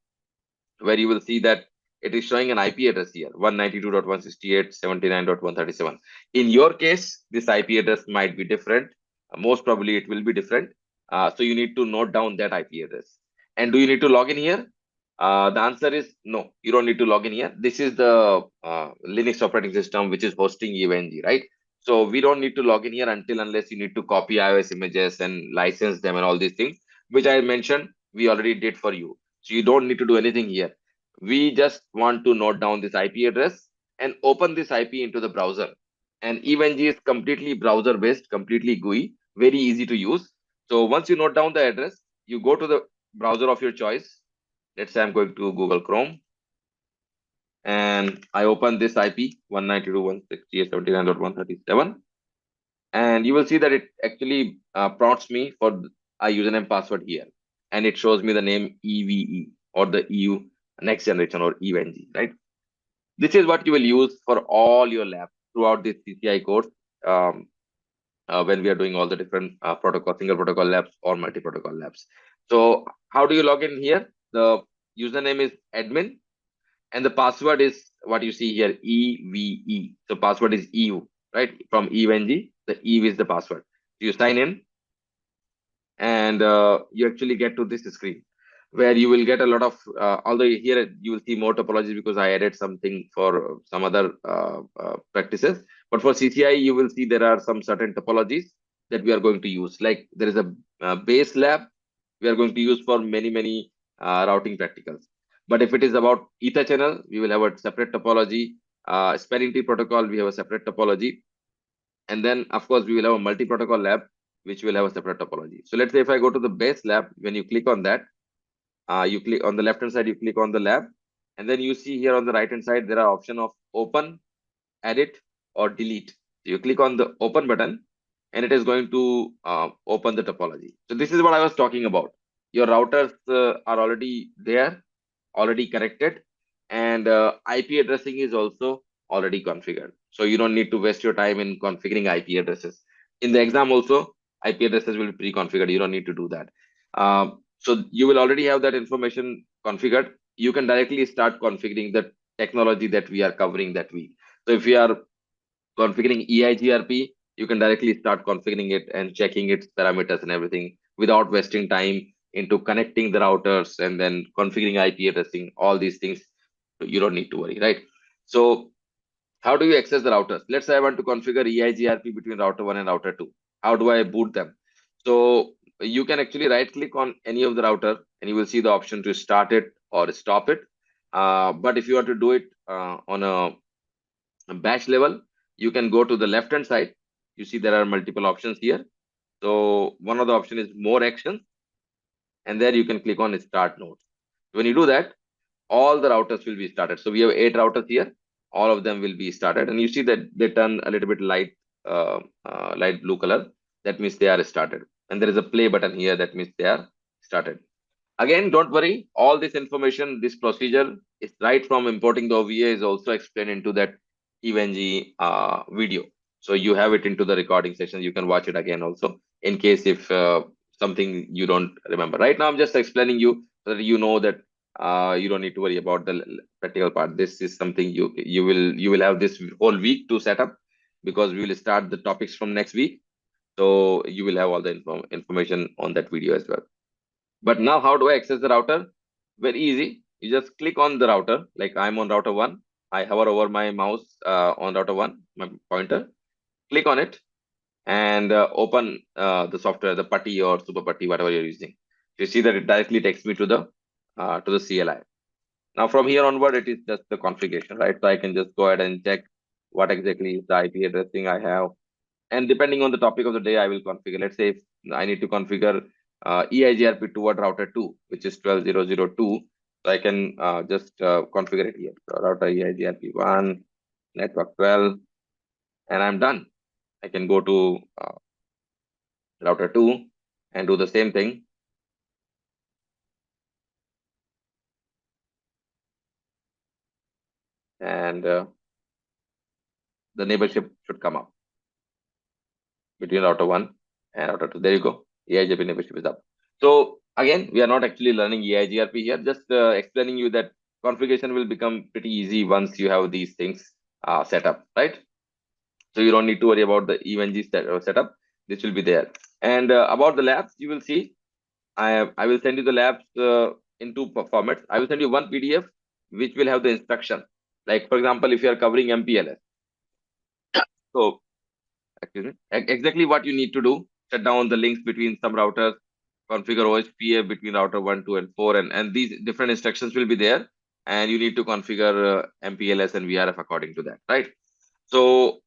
where you will see that it is showing an IP address here, 192.168.79.137. In your case, this IP address might be different. Most probably it will be different. So you need to note down that IP address. And do you need to log in here? The answer is no, you don't need to log in here. This is the Linux operating system which is hosting EVNG, right? So we don't need to log in here unless you need to copy iOS images and license them and all these things, which I mentioned we already did for you. So you don't need to do anything here. We just want to note down this IP address and open this IP into the browser. And EVNG is completely browser based, completely GUI, very easy to use. So once you note down the address, you go to the browser of your choice. Let's say I'm going to Google Chrome, and I open this IP 192.168.79.137, and you will see that it actually prompts me for a username password here, and it shows me the name EVE or the EU next generation or EVNG, right? This is what you will use for all your labs throughout this CCI course. Um, when we are doing all the different protocol, single protocol labs or multi-protocol labs. So how do you log in here? The username is admin, and the password is what you see here, EVE. So password is EU, right? From EVNG. The Eve is the password. You sign in, and you actually get to this screen where you will get a lot of, although here you will see more topologies because I added something for some other practices. But for CCI, you will see there are some certain topologies that we are going to use. Like there is a base lab we are going to use for many routing practicals. But if it is about ether channel, we will have a separate topology. Spanning tree protocol, we have a separate topology. And then, of course, we will have a multi-protocol lab, which will have a separate topology. So let's say if I go to the base lab, when you click on that, you click on the left-hand side, you click on the lab, and then you see here on the right-hand side, there are option of open, edit, or delete. So you click on the open button, and it is going to open the topology. So this is what I was talking about. Your routers are already there, already connected, and IP addressing is also already configured. So you don't need to waste your time in configuring IP addresses. In the exam also, IP addresses will be pre-configured. You don't need to do that. So you will already have that information configured. You can directly start configuring the technology that we are covering that week. So if you are configuring EIGRP, you can directly start configuring it and checking its parameters and everything without wasting time into connecting the routers and then configuring IP addressing, all these things. You don't need to worry, right? So how do you access the routers? Let's say I want to configure EIGRP between router 1 and router 2. How do I boot them? So you can actually right click on any of the router and you will see the option to start it or stop it. But if you want to do it on a batch level, you can go to the left hand side. You see there are multiple options here. So one of the option is more actions, and there you can click on start nodes. When you do that, all the routers will be started. So we have 8 routers here. All of them will be started, and you see that they turn a little bit light blue color. That means they are started. And there is a play button here. That means they are started. Again, don't worry. All this information, this procedure is right from importing the OVA is also explained into that EVNG video. So you have it into the recording session. You can watch it again also in case if something you don't remember. Right now, I'm just explaining you so that you know that you don't need to worry about the practical part. This is something you will have this whole week to set up because we will start the topics from next week. So you will have all the information on that video as well. But now, how do I access the router? Very easy. You just click on the router. Like I'm on router 1. I hover over my mouse on router 1, my pointer. Click on it and open the software, the putty or super putty, whatever you're using. You see that it directly takes me to the CLI. Now from here onward, it is just the configuration, right? So I can just go ahead and check what exactly is the IP addressing I have. And depending on the topic of the day, I will configure. Let's say if I need to configure EIGRP toward router 2, which is 12.0.0.2. So I can just configure it here. So router EIGRP 1, network 12, and I'm done. I can go to router 2 and do the same thing. And the neighborship should come up between router 1 and router 2. There you go. EIGRP neighborship is up. So again, we are not actually learning EIGRP here, just explaining you that configuration will become pretty easy once you have these things set up, right? So you don't need to worry about the EVNG setup. This will be there. And about the labs, you will see, I will send you the labs in 2 formats. I will send you one PDF, which will have the instruction. Like, for example, if you are covering MPLS. So, excuse me, exactly what you need to do, shut down the links between some routers, configure OSPF between router 1, 2, and 4, and these different instructions will be there. And you need to configure MPLS and VRF according to that, right? So,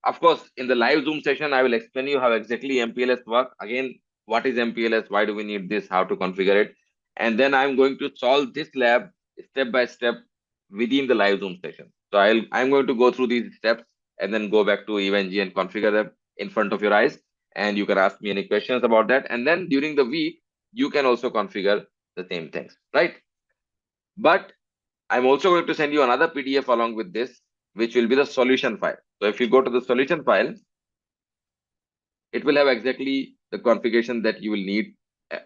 of course, in the live Zoom session, I will explain you how exactly MPLS work. Again, what is MPLS? Why do we need this? How to configure it? And then I'm going to solve this lab step by step within the live Zoom session. So I'm going to go through these steps and then go back to EVNG and configure them in front of your eyes. And you can ask me any questions about that. And then during the week, you can also configure the same things, right? But I'm also going to send you another PDF along with this, which will be the solution file. So if you go to the solution file, it will have exactly the configuration that you will need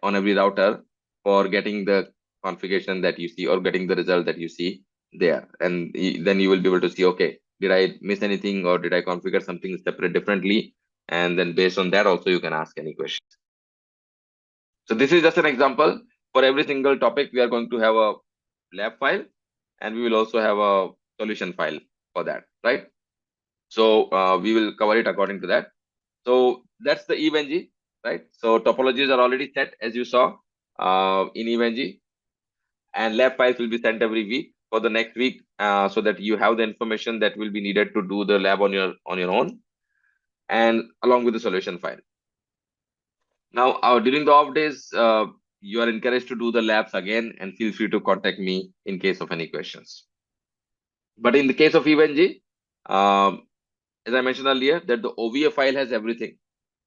on every router for getting the configuration that you see or getting the result that you see there. And then you will be able to see, okay, did I miss anything, or did I configure something separate differently? And then based on that also you can ask any question. So this is just an example. For every single topic, we are going to have a lab file, and we will also have a solution file for that, right? So we will cover it according to that. So that's the EVNG, right? So topologies are already set, as you saw in EVNG, and lab files will be sent every week for the next week, so that you have the information that will be needed to do the lab on your own, and along with the solution file. Now, during the off days, you are encouraged to do the labs again, and feel free to contact me in case of any questions. But in the case of EVNG, as I mentioned earlier, that the OVA file has everything.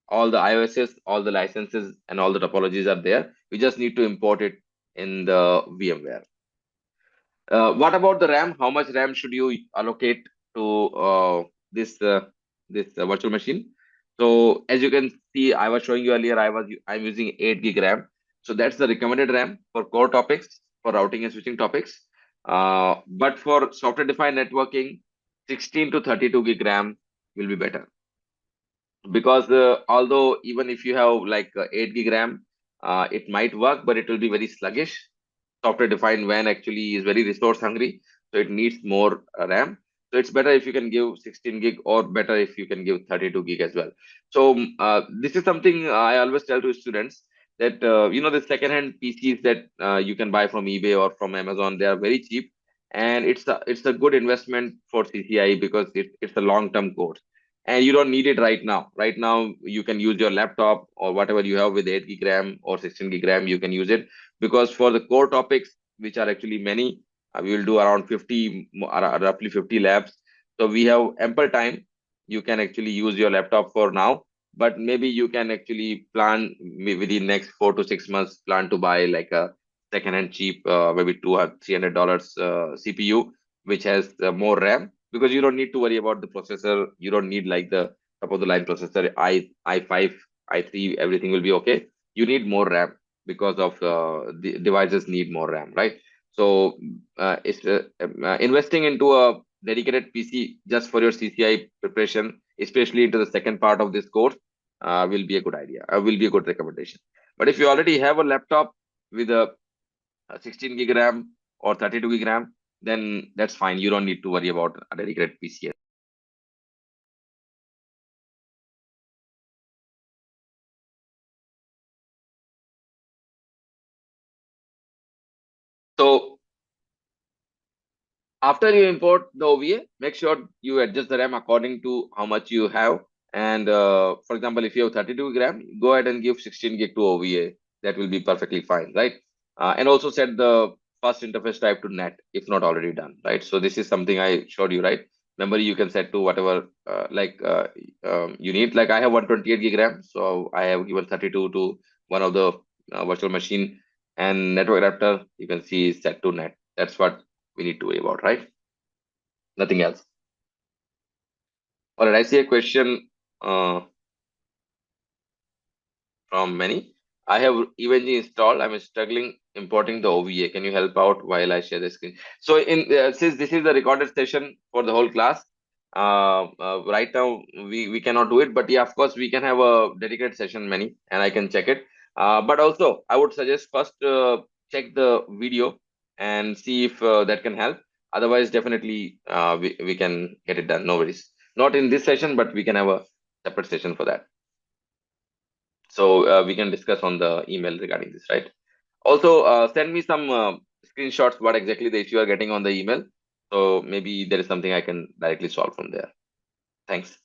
All the IOSs, all the licenses, and all the topologies are there. We just need to import it in the VMware. What about the RAM? How much RAM should you allocate to this virtual machine? So as you can see, I was showing you earlier, I'm using 8 gig RAM. So that's the recommended RAM for core topics, for routing and switching topics. But for software-defined networking, 16 to 32 gig RAM will be better, because although even if you have like 8 gig RAM, it might work, but it will be very sluggish. Software defined WAN actually is very resource hungry, so it needs more RAM. So it's better if you can give 16 gig, or better if you can give 32 gig as well. So this is something I always tell to students, that the second-hand PCs that you can buy from eBay or from Amazon, they are very cheap, and it's a good investment for CCIE, because it's a long-term course, and you don't need it right now. Right now, you can use your laptop or whatever you have with 8 gig RAM or 16 gig RAM. You can use it, because for the core topics, which are actually many, we will do around 50, roughly 50 labs. So we have ample time. You can actually use your laptop for now, but maybe you can actually plan within next 4 to 6 months, plan to buy like a second-hand cheap, maybe $200 or $300 CPU, which has more RAM, because you don't need to worry about the processor. You don't need like the top of the line processor, i5, i3, everything will be okay. You need more RAM, because of the devices need more RAM, right? So it's investing into a dedicated PC just for your CCI preparation, especially into the second part of this course, will be a good idea. Will be a good recommendation. But if you already have a laptop with a 16 gig RAM or 32 gig RAM, then that's fine. You don't need to worry about a dedicated PC. So after you import the OVA, make sure you adjust the RAM according to how much you have. And for example, if you have 32 gig RAM, go ahead and give 16 gig to OVA. That will be perfectly fine, right? And also set the first interface type to NAT if not already done, right? So this is something I showed you, right? Memory you can set to whatever you need. Like I have 128 gig RAM, so I have given 32 to one of the virtual machine, and network adapter you can see is set to NAT. That's what we need to worry about, right? Nothing else. All right, I see a question uh, from many. I have EVNG installed. I'm struggling importing the OVA. Can you help out while I share the screen? So, since this is the recorded session for the whole class, right now we cannot do it. But yeah, of course, we can have a dedicated session, many, and I can check it. But also, I would suggest first check the video and see if that can help. Otherwise, definitely we can get it done. No worries. Not in this session, but we can have a separate session for that. So we can discuss on the email regarding this, right? Also, send me some screenshots what exactly the issue you are getting on the email. So maybe there is something I can directly solve from there. Thanks.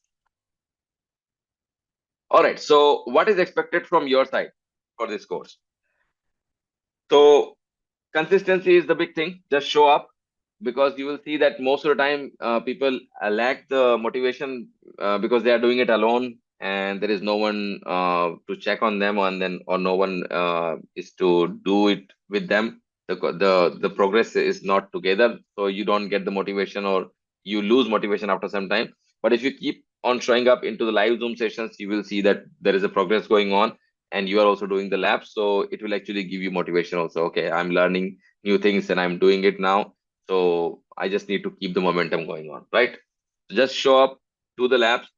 All right. So what is expected from your side for this course? So consistency is the big thing. Just show up, because you will see that most of the time people lack the motivation, because they are doing it alone, and there is no one to check on them, and then or no one is to do it with them. The progress is not together, so you don't get the motivation, or you lose motivation after some time. But if you keep on showing up into the live Zoom sessions, you will see that there is a progress going on, and you are also doing the labs, so it will actually give you motivation also. Okay, I'm learning new things and I'm doing it now, so I just need to keep the momentum going on, right? Just show up to the labs.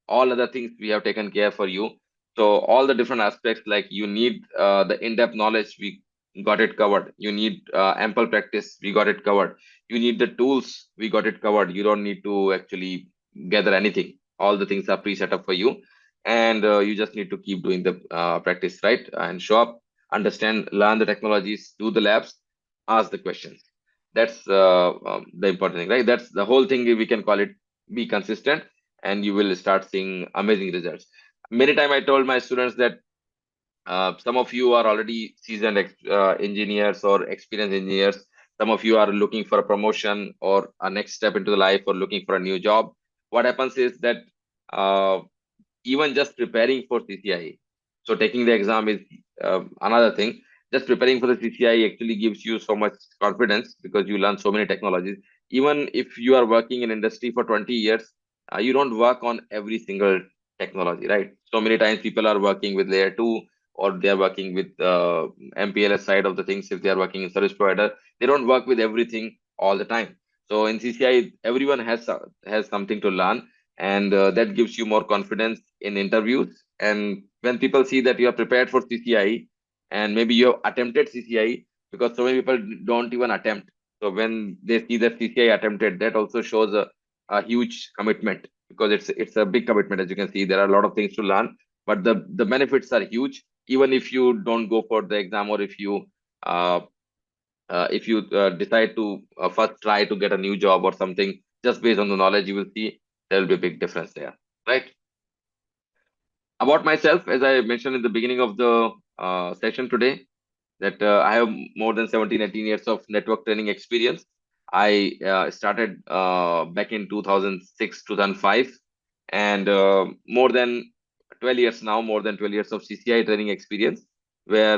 All other things we have taken care for you. So all the different aspects, like you need the in-depth knowledge, we got it covered. You need ample practice, we got it covered. You need the tools, we got it covered. You don't need to actually gather anything. All the things are pre-set up for you, and you just need to keep doing the practice, right? And show up, understand, learn the technologies, do the labs, ask the questions. That's the important thing, right? That's the whole thing. We can call it be consistent, and you will start seeing amazing results. Many time I told my students that some of you are already seasoned engineers or experienced engineers. Some of you are looking for a promotion or a next step into the life or looking for a new job. What happens is that uh, even just preparing for CCIE. So taking the exam is another thing. Just preparing for the CCIE actually gives you so much confidence because you learn so many technologies. Even if you are working in industry for 20 years, you don't work on every single technology, right? So many times people are working with layer 2, or they are working with MPLS side of the things. If they are working in service provider, they don't work with everything all the time. So in CCI, everyone has something to learn, and that gives you more confidence in interviews. And when people see that you are prepared for CCI, and maybe you have attempted CCI, because so many people don't even attempt. So when they see that CCI attempted, that also shows a huge commitment, because it's a big commitment. As you can see, there are a lot of things to learn, but the benefits are huge. Even if you don't go for the exam, or uh, if you decide to first try to get a new job or something, just based on the knowledge, you will see there will be a big difference there, right? About myself, as I mentioned in the beginning of the session today, that I have more than 17, 18 years of network training experience. I started back in 2006, 2005, and more than 12 years now, more than 12 years of CCI training experience, where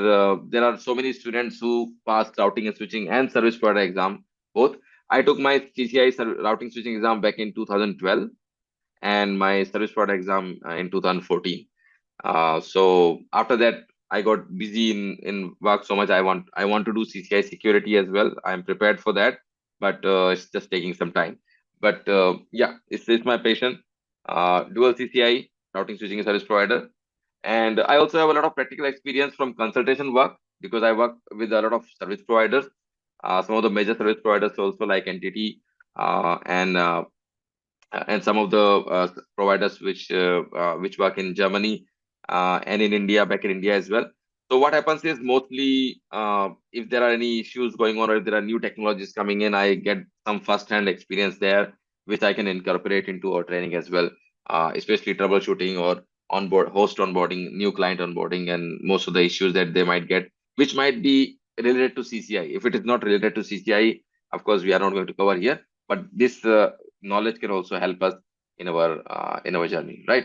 there are so many students who passed routing and switching and service provider exam, both. I took my CCI routing switching exam back in 2012, and my service provider exam in 2014. So after that, I got busy in work so much. I want to do CCI security as well. I'm prepared for that, but it's just taking some time. But yeah, it's my passion. Dual CCI, routing switching and service provider, and I also have a lot of practical experience from consultation work, because I work with a lot of service providers. Some of the major service providers also, like NTT, and some of the providers which work in Germany and in India, back in India as well. So what happens is, mostly if there are any issues going on, or if there are new technologies coming in, I get some first-hand experience there, which I can incorporate into our training as well, especially troubleshooting or onboard host onboarding, new client onboarding, and most of the issues that they might get, which might be related to CCI. If it is not related to CCI, of course, we are not going to cover here. But this knowledge can also help us in our journey, right?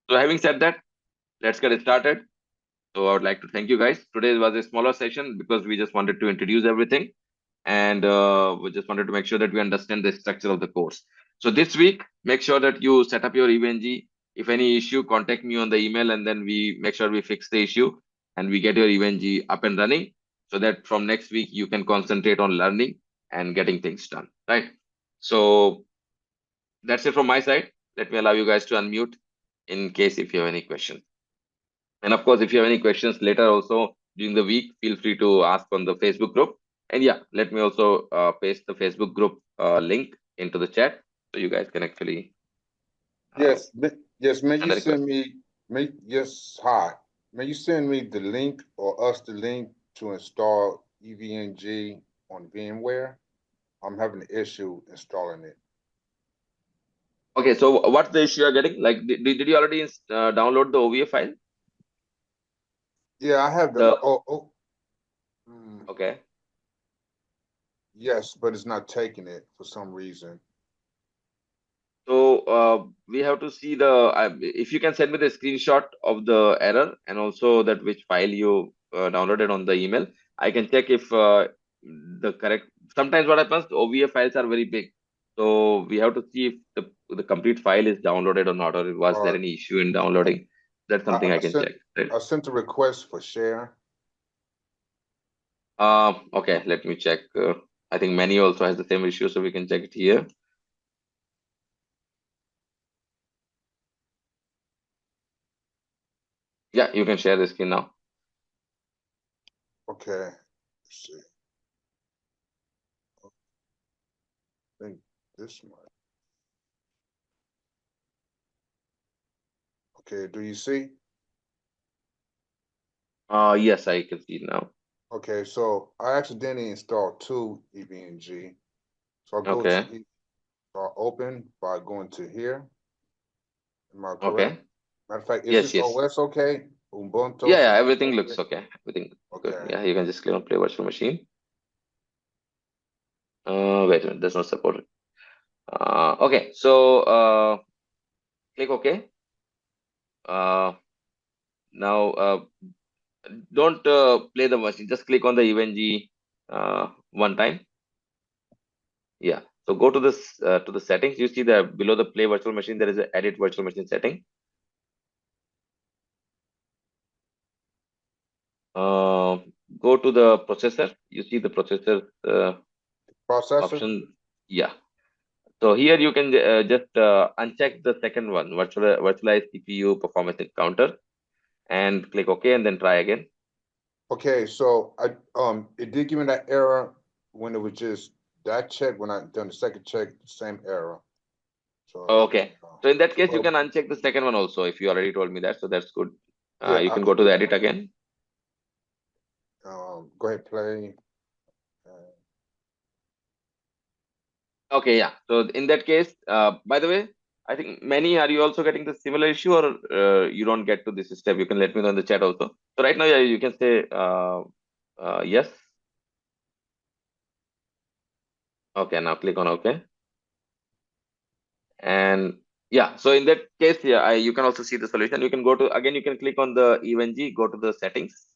So having said that, let's get it started. So I would like to thank you guys. Today was a smaller session because we just wanted to introduce everything, and we just wanted to make sure that we understand the structure of the course. So this week, make sure that you set up your EVNG. If any issue, contact me on the email, and then we make sure we fix the issue and we get your EVNG up and running, so that from next week you can concentrate on learning and getting things done, right? So that's it from my side. Let me allow you guys to unmute in case if you have any questions. And of course, if you have any questions later also during the week, feel free to ask on the Facebook group. And yeah, let me also paste the Facebook group link into the chat, so you guys can actually uh, Yes, may send you a request. send me, hi. May you send me the link or us the link to install EVNG on VMware? I'm having an issue installing it. Okay, so what's the issue you're getting? Like, did you already download the OVA file? Yeah, I have The mm, Okay. yes, but it's not taking it for some reason. So we have to see the if you can send me the screenshot of the error, and also that which file you downloaded on the email. I can check if the correct. Sometimes what happens, OVA files are very big, so we have to see if the complete file is downloaded or not, or was there Uh, any issue in downloading. That's something I I can sent check. Right. I sent a request for share. Okay, let me check. I think Many also has the same issue, so we can check it here. Yeah, you can share the screen now. Okay. Let's see. I think this might. Okay, do you see? Yes, I can see it now. Okay, so I accidentally installed two EVNG. So I'll go to Okay. I'll open by going to here. Am I correct? Okay. Matter of fact, is Yes, this yes. OS okay? Ubuntu Yeah, system everything looks okay? okay. Everything good. Okay. Yeah, you can just click on play virtual machine. Wait a minute, that's not supported. Okay, so click OK. Now don't play the machine. Just click on the EVNG one time. Yeah. So go to this to the settings. You see that below the play virtual machine there is a edit virtual machine setting. Go to the processor. You see the processor Processor? option. Yeah. So here you can just uncheck the second one, virtualize CPU performance encounter, and click OK, and then try again. Okay, so it did give me that error when it was just that check. When I done the second check, same error. So Okay. So in that case, you well, can uncheck the second one also if you already told me that. So that's good. yeah, You I can go could to do the that. edit again. Go ahead, play. Okay, yeah. So in that case, by the way, I think many are you also getting the similar issue or you don't get to this step? You can let me know in the chat also. So right now, yeah, you can say yes. Okay, now click on OK. And yeah, so in that case, yeah, you can also see the solution. You can go to again. You can click on the EVNG, go to the settings.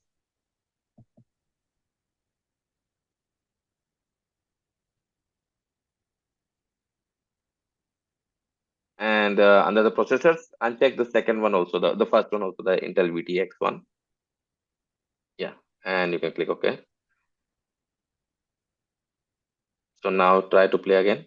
And under the processors, uncheck the second one also, the first one also, the Intel VTX one. Yeah, and you can click OK. So now try to play again.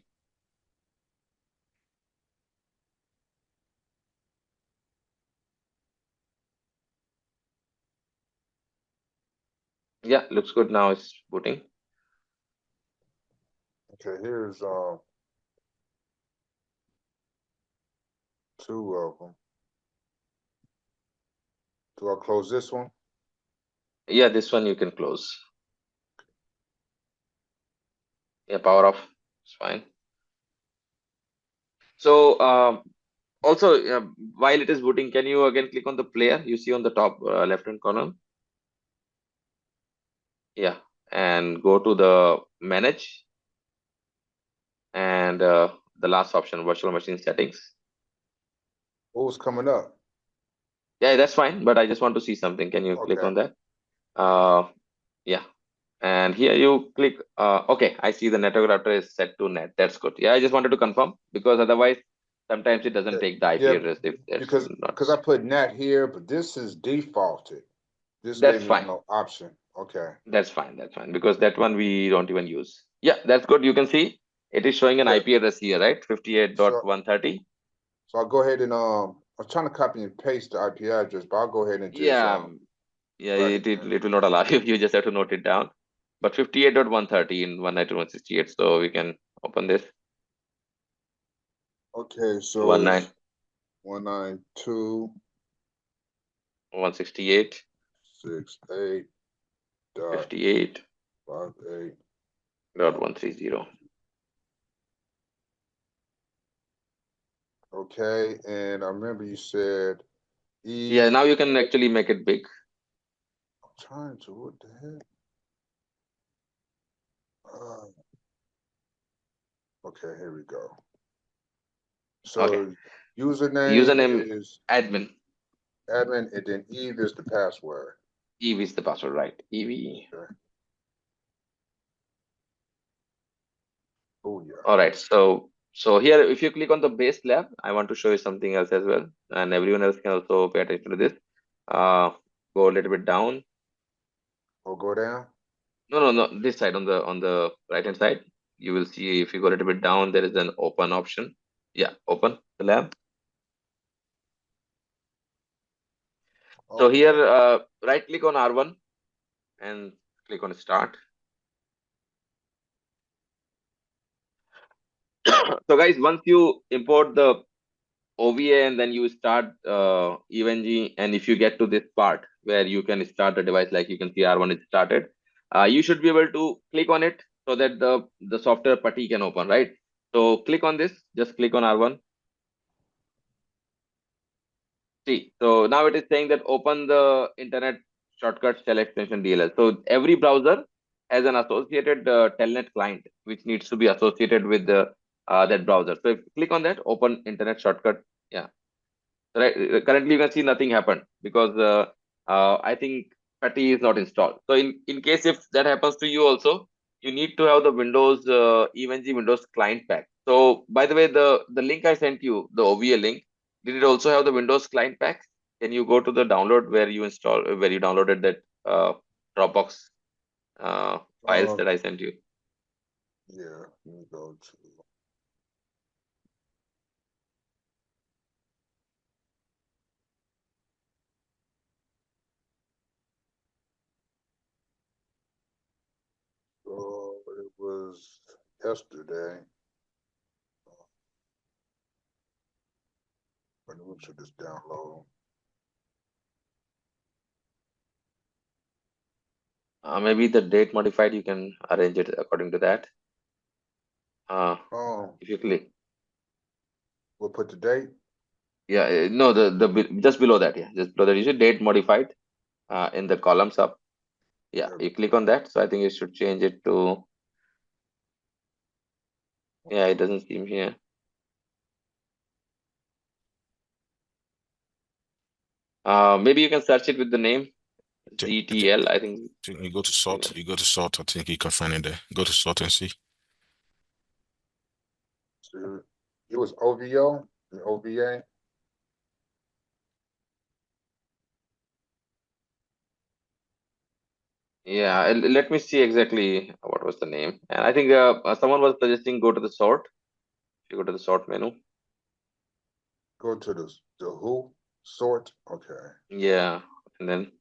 Yeah, looks good. Now it's booting. Okay, here's two of them. Do I close this one? Yeah, this one you can close. Yeah, power off. It's fine. So also, while it is booting, can you again click on the player you see on the top left hand corner? Yeah, and go to the manage and the last option, virtual machine settings. What was coming up? Yeah, that's fine, but I just want to see something. Can you click Okay. on that? Yeah, and here you click. Okay, I see the network router is set to net. That's good. Yeah, I just wanted to confirm because otherwise sometimes it doesn't take the IP Yeah, address if there's not. because I put NAT here, but this is defaulted. This gave That's me fine. no option. Okay. That's fine. That's fine because that one we don't even use. Yeah, that's good. You can see it is showing an Yeah. IP address here, right? So 58.130. so I'll go ahead and I'm trying to copy and paste the IP address, but I'll go ahead and just Yeah, yeah, write it down. it will not allow you. You just have to note it down. But 58.130 in 192.168. So we can open this. Okay, so 19 it's 192 168 68 dot 58.130. 58. Okay, and I remember you said Yeah, E. now you can actually make it big. I'm trying to, what the heck? Okay, here we go. Okay. So username Username is admin. admin, and then Eve is the password. EV is the password, right? EV. Okay. Oh yeah. All right. So here, if you click on the base lab, I want to show you something else as well, and everyone else can also pay attention to this. Uh, go a little bit down. Or go down. No, no, no. This side on the right hand side, you will see if you go a little bit down, there is an open option. Yeah, open the lab. So Okay. here, right click on R1 and click on start. So guys, once you import the OVA and then you start EVNG, and if you get to this part where you can start the device, like you can see R1 is started, you should be able to click on it so that the software putty can open, right? So click on this, just click on R1. See, so now it is saying that open the internet shortcut shell extension DLL. So every browser has an associated telnet client which needs to be associated with the that browser. So if you click on that, open internet shortcut. Yeah, right. Currently you can see nothing happened because I think putty is not installed. So in case if that happens to you also, you need to have the Windows EVNG Windows client pack. So by the way, the link I sent you, the OVA link, did it also have the Windows client pack? Can you go to the download where you downloaded that Dropbox files Um, that I sent you? yeah, let me go to, oh, it was yesterday. Let me make sure this download. Maybe the date modified, you can arrange it according to that. Uh, Um, if you click. we'll put the date. Yeah, no, just below that, yeah, just below that, you should date modified in the columns up. Yeah, Yeah, you click on that. So I think you should change it to, yeah, it doesn't seem here. Maybe you can search it with the name I think ZTL. I think you go to yeah. sort. You go to sort. I think you can find it there. Go to sort and see. so it was OVO and OVA. Yeah, let me see exactly what was the name. And I think someone was suggesting go to the sort. If you go to the sort menu, Go to the who sort. Okay. yeah, and then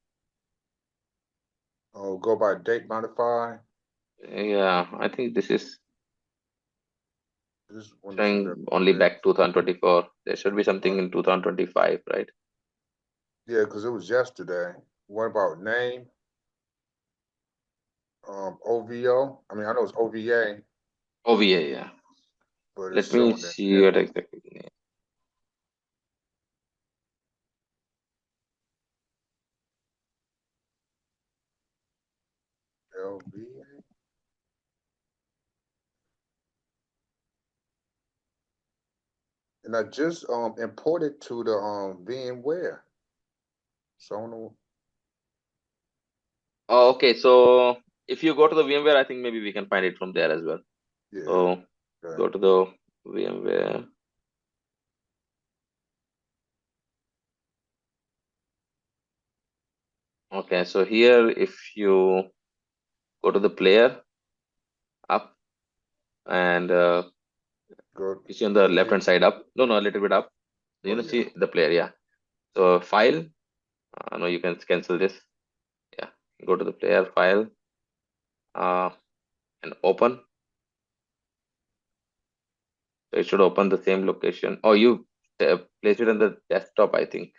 Oh, go by date modify. yeah, I think this is This Windows showing 11 only base. back 2024. There should be something in 2025, right? Yeah, because it was yesterday. What about name? OVO. I mean, I know it's OVA, OVA, yeah. but it's Let me showing that see what exactly the name. LVA. And I just imported to the VMware. So I don't know. Oh, okay, so if you go to the VMware, I think maybe we can find it from there as well. Yeah. So Okay. go to the VMware. Okay, so here if you go to the player up and Go. you see on the left See. hand side up, no, a little bit up, Oh yeah. see the player, yeah. So file, no, you can cancel this. Yeah, go to the player file uh, and open. So it should open the same location. Oh, you place it on the desktop, I think,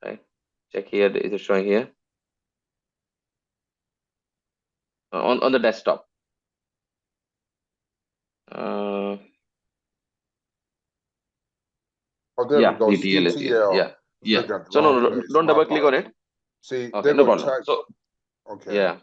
right? Check here, is it showing here? On the desktop. Uh, Oh, there we yeah, go. ZTL is here. CTL. Yeah, I'm yeah. looking at the So no, wrong no, place. don't My double click on apologies. it. See, Okay, they no go problem. type. So Okay. yeah.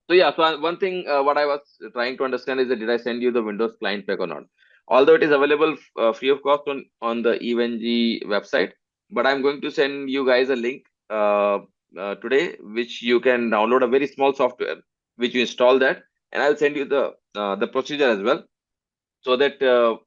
So yeah, so one thing what I was trying to understand is that did I send you the Windows client pack or not? Although it is available free of cost on the EVNG website, but I'm going to send you guys a link today, which you can download a very small software, which you install that, and I'll send you the procedure as well, so that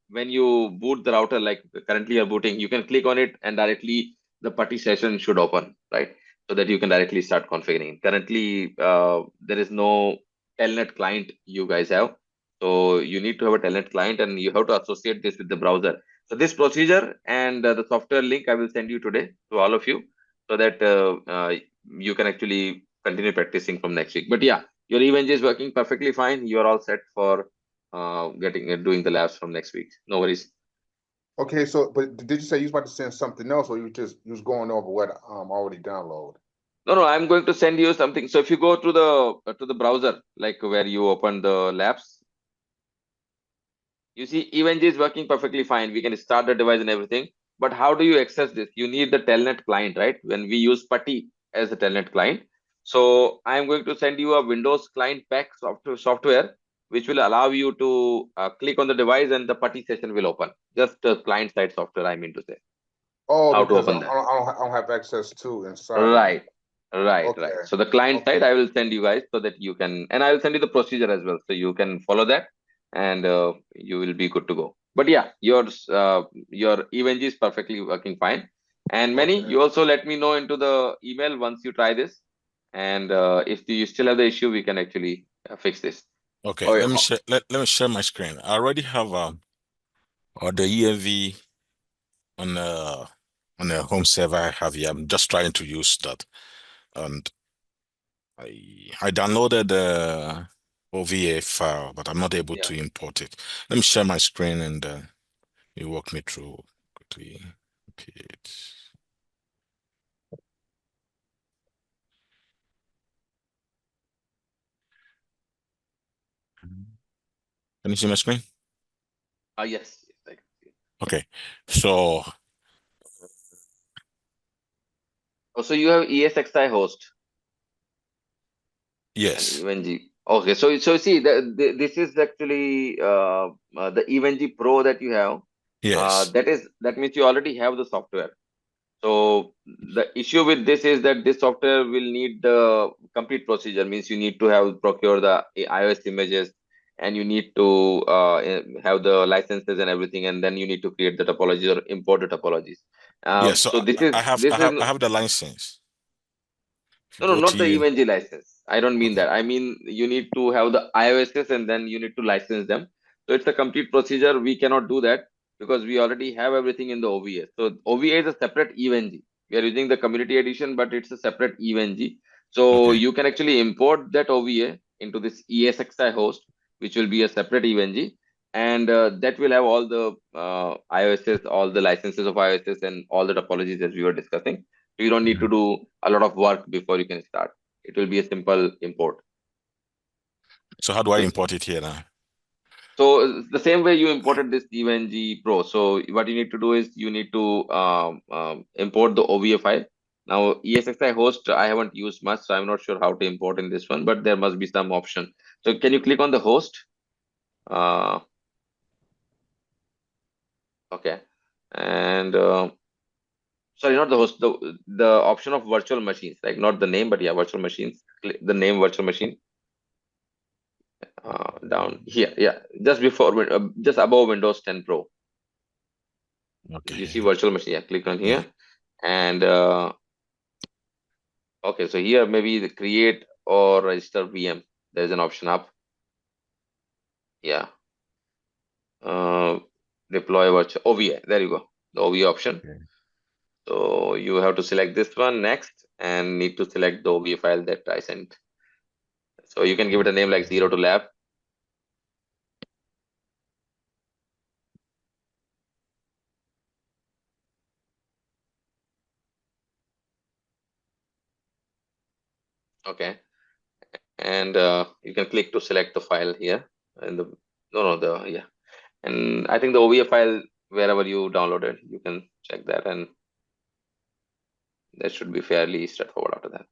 when you boot the router, like currently you're booting, you can click on it and directly the putty session should open, right? So that you can directly start configuring. Currently, there is no telnet client you guys have. So you need to have a telnet client and you have to associate this with the browser. So this procedure and the software link I will send you today to all of you. so that you can actually continue practicing from next week. But yeah, your EVNG is working perfectly fine. You are all set for doing the labs from next week. No worries. Okay, so but did you say you was about to send something else, or you was going over what already downloaded? No, I'm going to send you something. So if you go to the browser, like where you open the labs, you see EVNG is working perfectly fine. We can start the device and everything. But how do you access this? You need the telnet client, right? When we use PuTTY as a telnet client. So I am going to send you a Windows client pack software, which will allow you to click on the device and the PuTTY session will open. Just client side software, I mean to say. Oh, How to because open that. I don't have access to inside of it. Right. Right. Okay. So the client Okay. side, I will send you guys so that you can, and I will send you the procedure as well, so you can follow that, and you will be good to go. But yeah, your EVNG is perfectly working fine. And Manny, Okay. you also let me know into the email once you try this, and if you still have the issue, we can actually fix this. Okay, Oh, let me yeah. share. Let me share my screen. I already have or the EAV on the home server I have here. I'm just trying to use that, and I downloaded the OVA file, but I'm not able Yeah. to import it. Let me share my screen and you walk me through quickly. Okay. Can you see my screen? Yes. Yes, Okay, so so you have ESXi host and yes, EVNG. Okay, so see, this is actually the EVNG Pro that you have. yes, That means you already have the software. So the issue with this is that this software will need the complete procedure. Means you need to have procure the iOS images, and you need to have the licenses and everything, and then you need to create the topologies or import the topologies. yes. So So I have the license. If you no, go not to the you, EVNG license. I don't mean okay, that. I mean, you need to have the iOSs and then you need to license them. So it's a complete procedure. We cannot do that because we already have everything in the OVA. So OVA is a separate EVNG. We are using the community edition, but it's a separate EVNG. So okay. you can actually import that OVA into this ESXi host, which will be a separate EVNG. And that will have all the iOSs, all the licenses of iOSs, and all the topologies as we were discussing. So you don't need to Mhm. do a lot of work before you can start. It will be a simple import. So how do I So, import it here now? the same way you imported this EVNG Pro. So what you need to do is you need to import the OVA file. Now ESXi host I haven't used much, so I'm not sure how to import in this one, but there must be some option. So can you click on the host? Uh, okay, and sorry, not the host, the option of virtual machines, like not the name, but yeah, virtual machines. Click the name virtual machine. Down here, yeah, just before just above Windows 10 Pro, you see Okay, virtual machine. Yeah, click on yeah. here, and okay, so here maybe the create or register VM. There's an option up. Yeah, uh, deploy virtual OVA. There you go, the OVA option. Okay. So you have to select this one next, and need to select the OVA file that I sent. So you can give it a name like 0 to lab. Okay, and you can click to select the file here. And the no, the yeah. And I think the OVA file, wherever you downloaded, you can check that, and that should be fairly straightforward after that.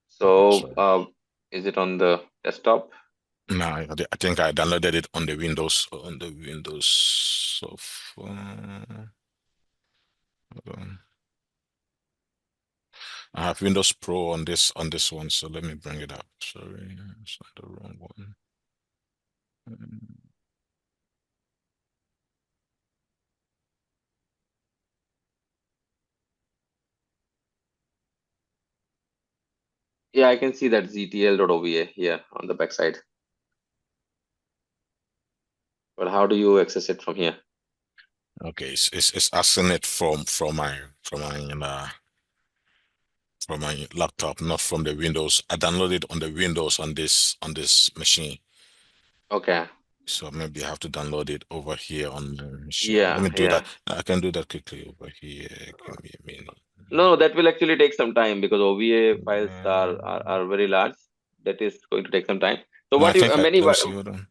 So, So is it on the desktop? no, I think I downloaded it on the Windows software. Hold on. I have Windows Pro on this one, so let me bring it up. Sorry, it's not the wrong one. Yeah, I can see that ztl.ova here on the backside. But how do you access it from here? Okay, it's asking it from my laptop, not from the Windows. I downloaded on the Windows on this machine. Okay. So maybe I have to download it over here on the machine. Let Yeah, me do yeah. that. I can do that quickly over here. Give me a minute. No, that will actually take some time because OVA files are very large. That is going to take some time. So No, I what you think many let me see. Hold on.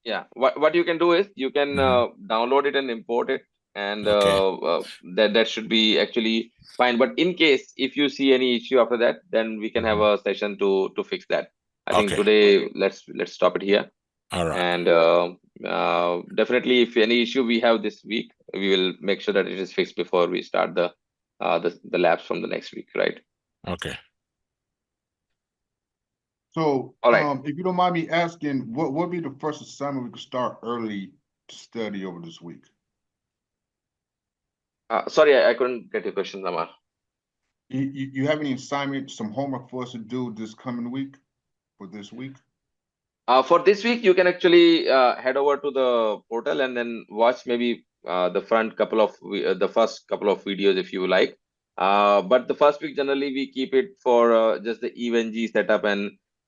yeah, what you can do is you can Mhm. download it and import it, and Okay. that should be actually fine. But in case if you see any issue after that, then we can have Mhm. a session to fix that. I think Okay. today let's stop it here. All right. And definitely, if any issue we have this week, we will make sure that it is fixed before we start the labs from the next week, right? Okay. So, All right. if you don't mind me asking, what would be the first assignment we could start early to study over this week? Sorry, I couldn't get your question, Amar. You have any assignment, some homework for us to do this coming week, for this week? For this week, you can actually head over to the portal and then watch maybe the first couple of videos if you like. But the first week generally we keep it for just the EVNG setup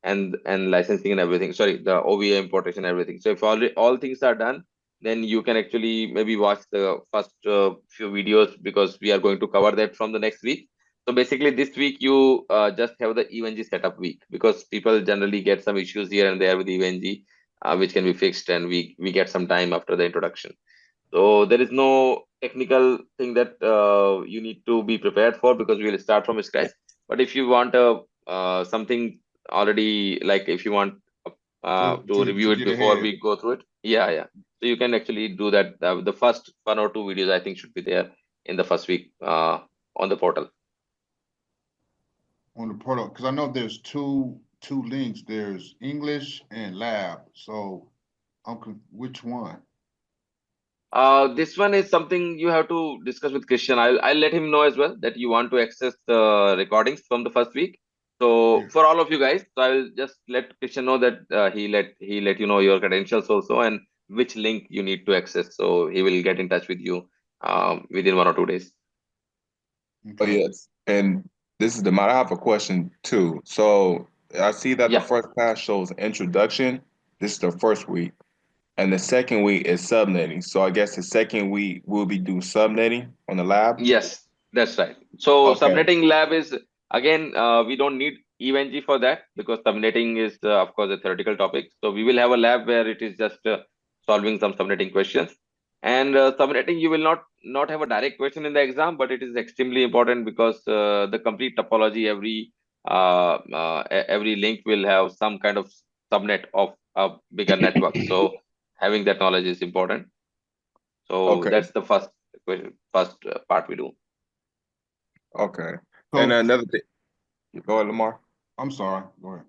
and licensing and everything. Sorry, the OVA importation and everything. So if all things are done, then you can actually maybe watch the first few videos because we are going to cover that from the next week. So basically, this week you just have the EVNG setup week because people generally get some issues here and there with EVNG, which can be fixed, and we get some time after the introduction. So there is no technical thing that you need to be prepared for because we will start from scratch. But if you want something already, like if you want to To review it get before ahead. we go through it, yeah, yeah. So you can actually do that. The first 1 or 2 videos I think should be there in the first week on the portal. On the portal, because I know there's two links. There's English and lab. So which one? This one is something you have to discuss with Christian. I'll let him know as well that you want to access the recordings from the first week. So Yeah. for all of you guys, so I'll just let Christian know that he let you know your credentials also and which link you need to access. So he will get in touch with you within 1 or 2 days. Oh, Okay. yes. And this is I have a question too. So I see that the Yeah. first class shows introduction. This is the first week. And the second week is subnetting. So I guess the second week we'll be doing subnetting on the lab. Yes, that's right. So Okay. subnetting lab is again we don't need EVNG for that because subnetting is of course a theoretical topic. So we will have a lab where it is just solving some subnetting questions. And subnetting you will not have a direct question in the exam, but it is extremely important because the complete topology every link will have some kind of subnet of a bigger network. So having that knowledge is important. So Okay. that's the first part we do. Okay. And So another thing, go ahead, Lamar. I'm sorry. Go ahead.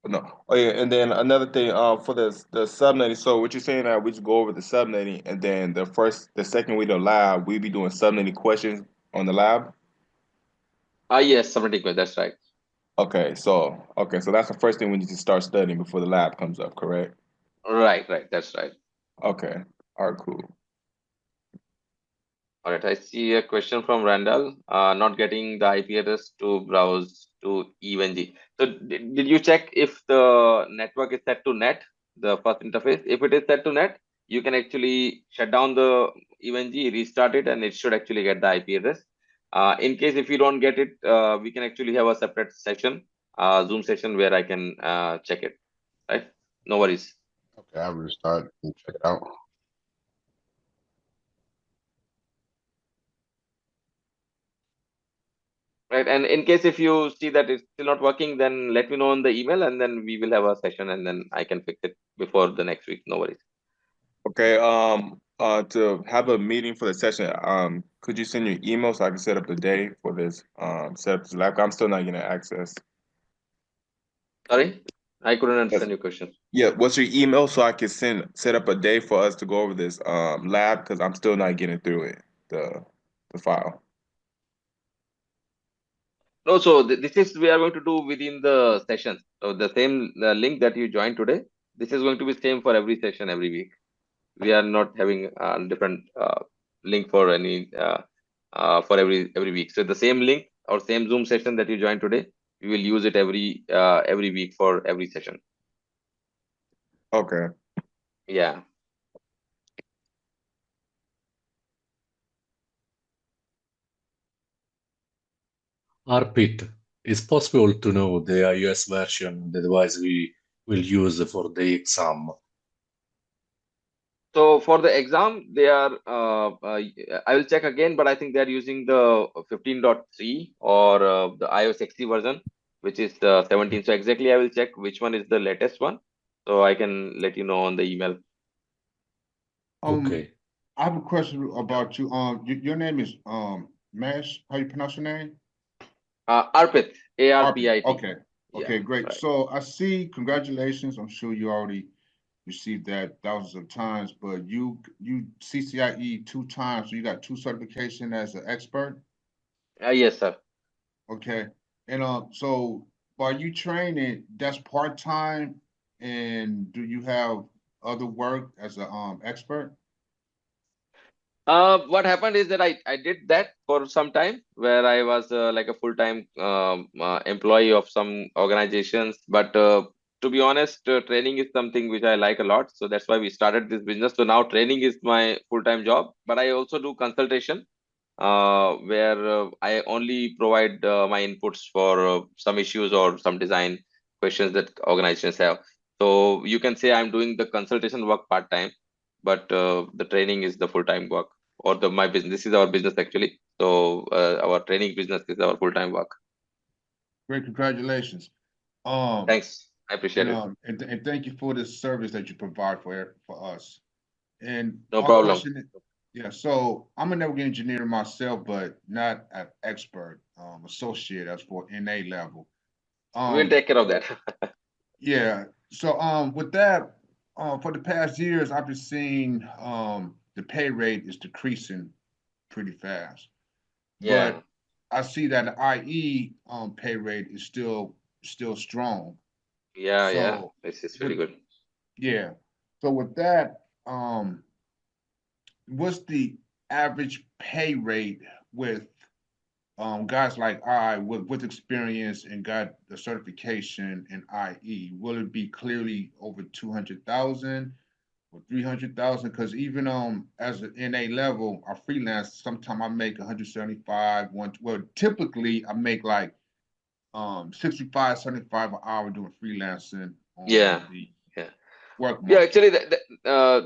No. Oh yeah, and then another thing, for the subnetting. So what you're saying that we just go over the subnetting, and then the second week of lab, we be doing subnetting questions on the lab. Yes, subnetting. That's right. Okay, so that's the first thing we need to start studying before the lab comes up, correct? Right, right. That's right. Okay. All right, cool. All right. I see a question from Randall. Not getting the IP address to browse to EVNG. So did you check if the network is set to net, the first interface? If it is set to net, you can actually shut down the EVNG, restart it, and it should actually get the IP address. In case if you don't get it, we can actually have a separate session, Zoom session where I can check it. Right? No worries. Okay, I'll restart and check it out. Right. And in case if you see that it's still not working, then let me know in the email and then we will have a session and then I can fix it before the next week. No worries. Okay, to have a meeting for the session, could you send your email so I can set up the day for this, set up this lab? I'm still not getting access. Sorry, I couldn't Yes. understand your question. Yeah, what's your email so I can set up a day for us to go over this lab because I'm still not getting through it, the file. No, so this is we are going to do within the session. So the same link that you joined today, this is going to be same for every session every week. We are not having different link for any for every week. So the same link or same Zoom session that you joined today, we will use it every week for every session. Okay. Yeah. Arpit, is possible to know the iOS version the device we will use for the exam? So for the exam, they are, I will check again, but I think they are using the 15.3 or the iOS XE version, which is 17. So exactly, I will check which one is the latest one. So I can let you know on the email. Okay. I have a question about you. Your name is Mash. How you pronounce your name? Arpit, ARPIT. Okay. Yeah, Okay, great. right. So I see, congratulations. I'm sure you already received that thousands of times, but you CCIE 2 times, so you got 2 certification as an expert. Yes, sir. Okay. And so while you training, that's part-time, and do you have other work as a expert? What happened is that I did that for some time where I was like a full-time employee of some organizations. But to be honest, training is something which I like a lot. So that's why we started this business. So now training is my full-time job, but I also do consultation where I only provide my inputs for some issues or some design questions that organizations have. So you can say I'm doing the consultation work part-time, but the training is the full-time work or the my business. This is our business actually. So our training business is our full-time work. Great, congratulations. Um, Thanks. I appreciate it. and thank you for this service that you provide for us. And No my problem. question, yeah, so I'm a network engineer myself, but not an expert, associate as for NA level. We'll take care of that. Yeah, so with that, for the past years, I've been seeing the pay rate is decreasing pretty fast. Yeah. But I see that the IE pay rate is still strong. Yeah. Yeah. So This is pretty with good. yeah, so with that, what's the average pay rate with guys like I with experience and got the certification in IE? Will it be clearly over 200,000 or 300,000? Because even as an NA level, I freelance. Sometimes I make 175. Well, typically I make like 65, 75 an hour doing freelancing on Yeah. the Yeah. work Yeah, market. actually,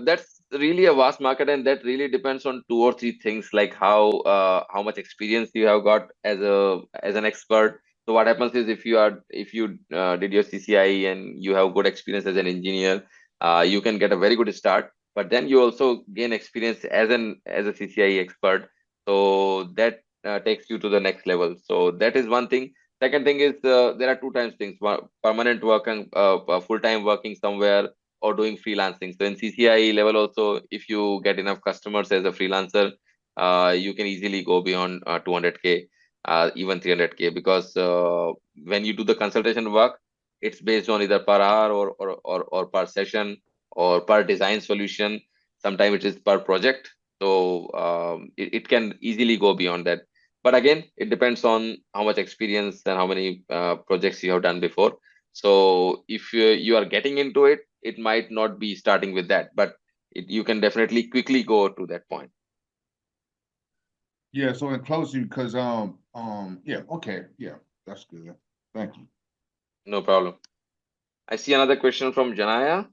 that's really a vast market, and that really depends on two or three things, like how much experience you have got as an expert. So what happens is if you did your CCIE and you have good experience as an engineer, you can get a very good start. But then you also gain experience as a CCIE expert, so that takes you to the next level. So that is one thing. Second thing is there are two times things: one, permanent work and full time working somewhere or doing freelancing. So in CCI level also, if you get enough customers as a freelancer, you can easily go beyond 200K, even 300K, because when you do the consultation work, it's based on either per hour or per session or per design solution. Sometimes it is per project. So it can easily go beyond that. But again, it depends on how much experience and how many projects you have done before. So if you are getting into it, it might not be starting with that, but you can definitely quickly go to that point. Yeah. So in closing, because yeah, okay, yeah, that's good. Thank you. No problem. I see another question from Janaya.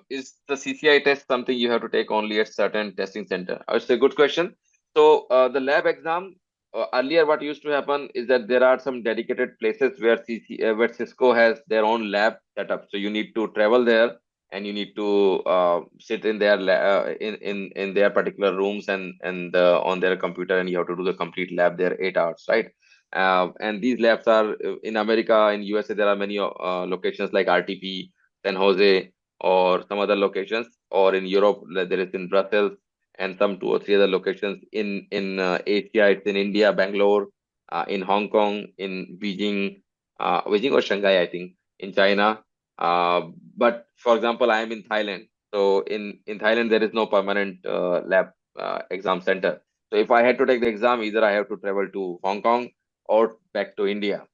Is the CCI test something you have to take only at certain testing center? It's a good question. So the lab exam, earlier what used to happen is that there are some dedicated places where where Cisco has their own lab set up. So you need to travel there and you need to sit in their in their particular rooms and on their computer, and you have to do the complete lab there 8 hours, right? And these labs are in America, in USA, there are many locations like RTP, San Jose, or some other locations, or in Europe, like there is in Brussels, and some two or three other locations in Asia. It's in India, Bangalore, in Hong Kong, in Beijing, Beijing or Shanghai, I think, in China. But for example, I am in Thailand. So in Thailand, there is no permanent lab exam center. So if I had to take the exam, either I have to travel to Hong Kong or back to India.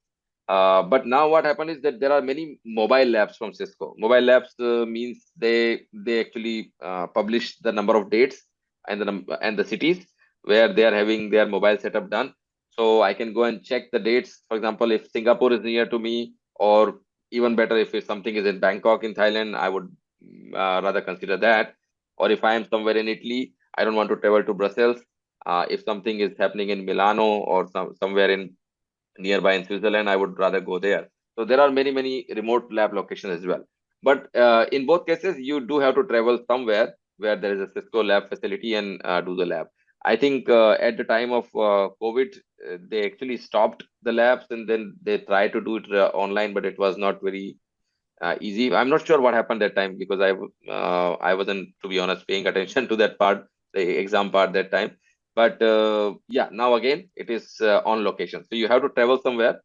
But now what happened is that there are many mobile labs from Cisco. Mobile labs means they actually publish the number of dates and the cities where they are having their mobile setup done. So I can go and check the dates. For example, if Singapore is near to me, or even better, if something is in Bangkok in Thailand, I would rather consider that. Or if I am somewhere in Italy, I don't want to travel to Brussels. If something is happening in Milano or somewhere in nearby in Switzerland, I would rather go there. So there are many remote lab locations as well. But in both cases, you do have to travel somewhere where there is a Cisco lab facility and do the lab. I think at the time of COVID, they actually stopped the labs and then they tried to do it online, but it was not very easy. I'm not sure what happened that time because I wasn't, to be honest, paying attention to that part, the exam part that time. But yeah, now again it is on location, so you have to travel somewhere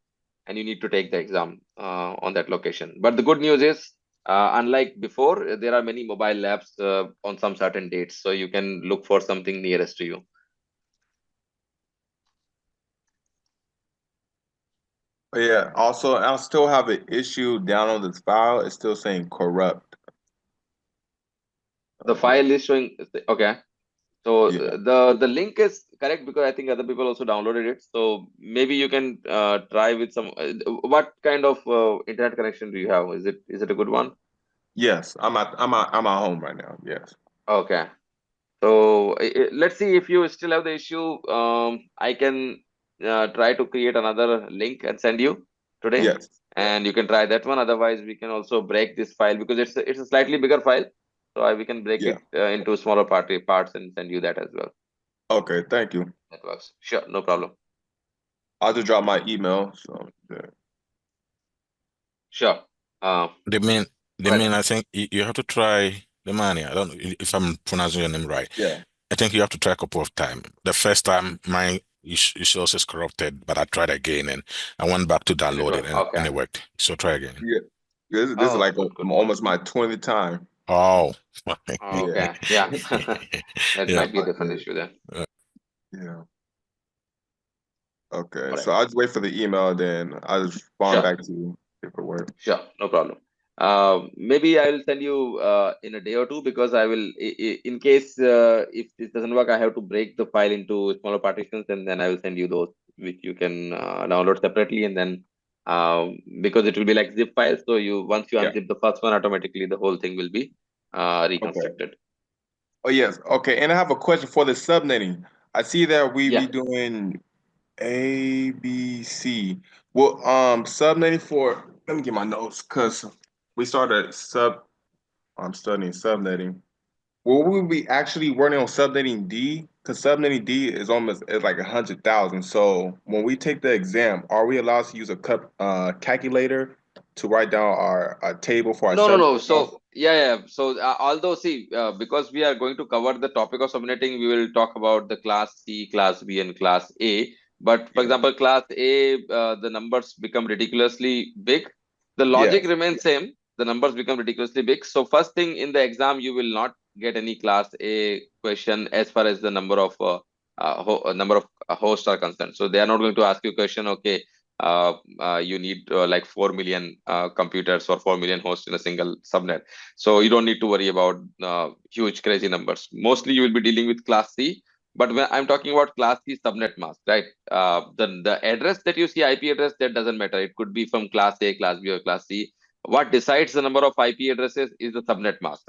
and you need to take the exam on that location. But the good news is, unlike before, there are many mobile labs on some certain dates, so you can look for something nearest to you. Oh, yeah. Also, I still have an issue down on this file. It's still saying corrupt. The file is showing, okay. So Yeah. the link is correct because I think other people also downloaded it. So maybe you can try with some. What kind of internet connection do you have? Is it a good one? Yes. I'm at home right now. Yes. Okay. So let's see if you still have the issue. I can try to create another link and send you today, Yes. and you can try that one. Otherwise, we can also break this file because it's a slightly bigger file. So we can break Yeah. it into smaller parts and send you that as well. Okay. Thank you. That works. Sure, no problem. I'll just drop my email. So yeah. Sure. The main, Right. I think you have to try the money. I don't know if I'm pronouncing your name right. Yeah. I think you have to try a couple of times. The first time, mine it shows is corrupted, but I tried again and I went back to And it download it works. and Okay. it worked. So try again. Yeah. This is Oh, like good. almost my 20th time. Oh, Yeah. Okay. Yeah. That yeah. might be a different Yeah. issue then. Yeah. Okay. All right. So I'll just wait for the email, then I'll just respond Sure. back to you if it works. Sure. No problem. Maybe I will send you in a day or two because I will, in case if this doesn't work, I have to break the file into smaller partitions and then I will send you those which you can download separately and then because it will be like zip files. So once you Yeah. unzip the first one, automatically the whole thing will be Okay. reconstructed. Oh yes. Okay. And I have a question for the subnetting. I see that we Yeah. be doing A, B, C. Well, subnetting for. Let me get my notes because we started I'm studying subnetting. Will we be actually working on subnetting D? Because subnetting D is like 100,000. So when we take the exam, are we allowed to use a calculator to write down our table for our No. subnet? So yeah. So although see, because we are going to cover the topic of subnetting, we will talk about the class C, class B, and class A. But for Yeah. example, class A, the numbers become ridiculously big. The logic Yes. remains same. The numbers become ridiculously big. So first thing in the exam, you will not get any class A question as far as the number of hosts are concerned. So they are not going to ask you a question. Okay, you need like 4 million computers or 4 million hosts in a single subnet. So you don't need to worry about huge crazy numbers. Mostly you will be dealing with class C. But when I'm talking about class C subnet mask, right? The address that you see, IP address, that doesn't matter. It could be from class A, class B, or class C. What decides the number of IP addresses is the subnet mask.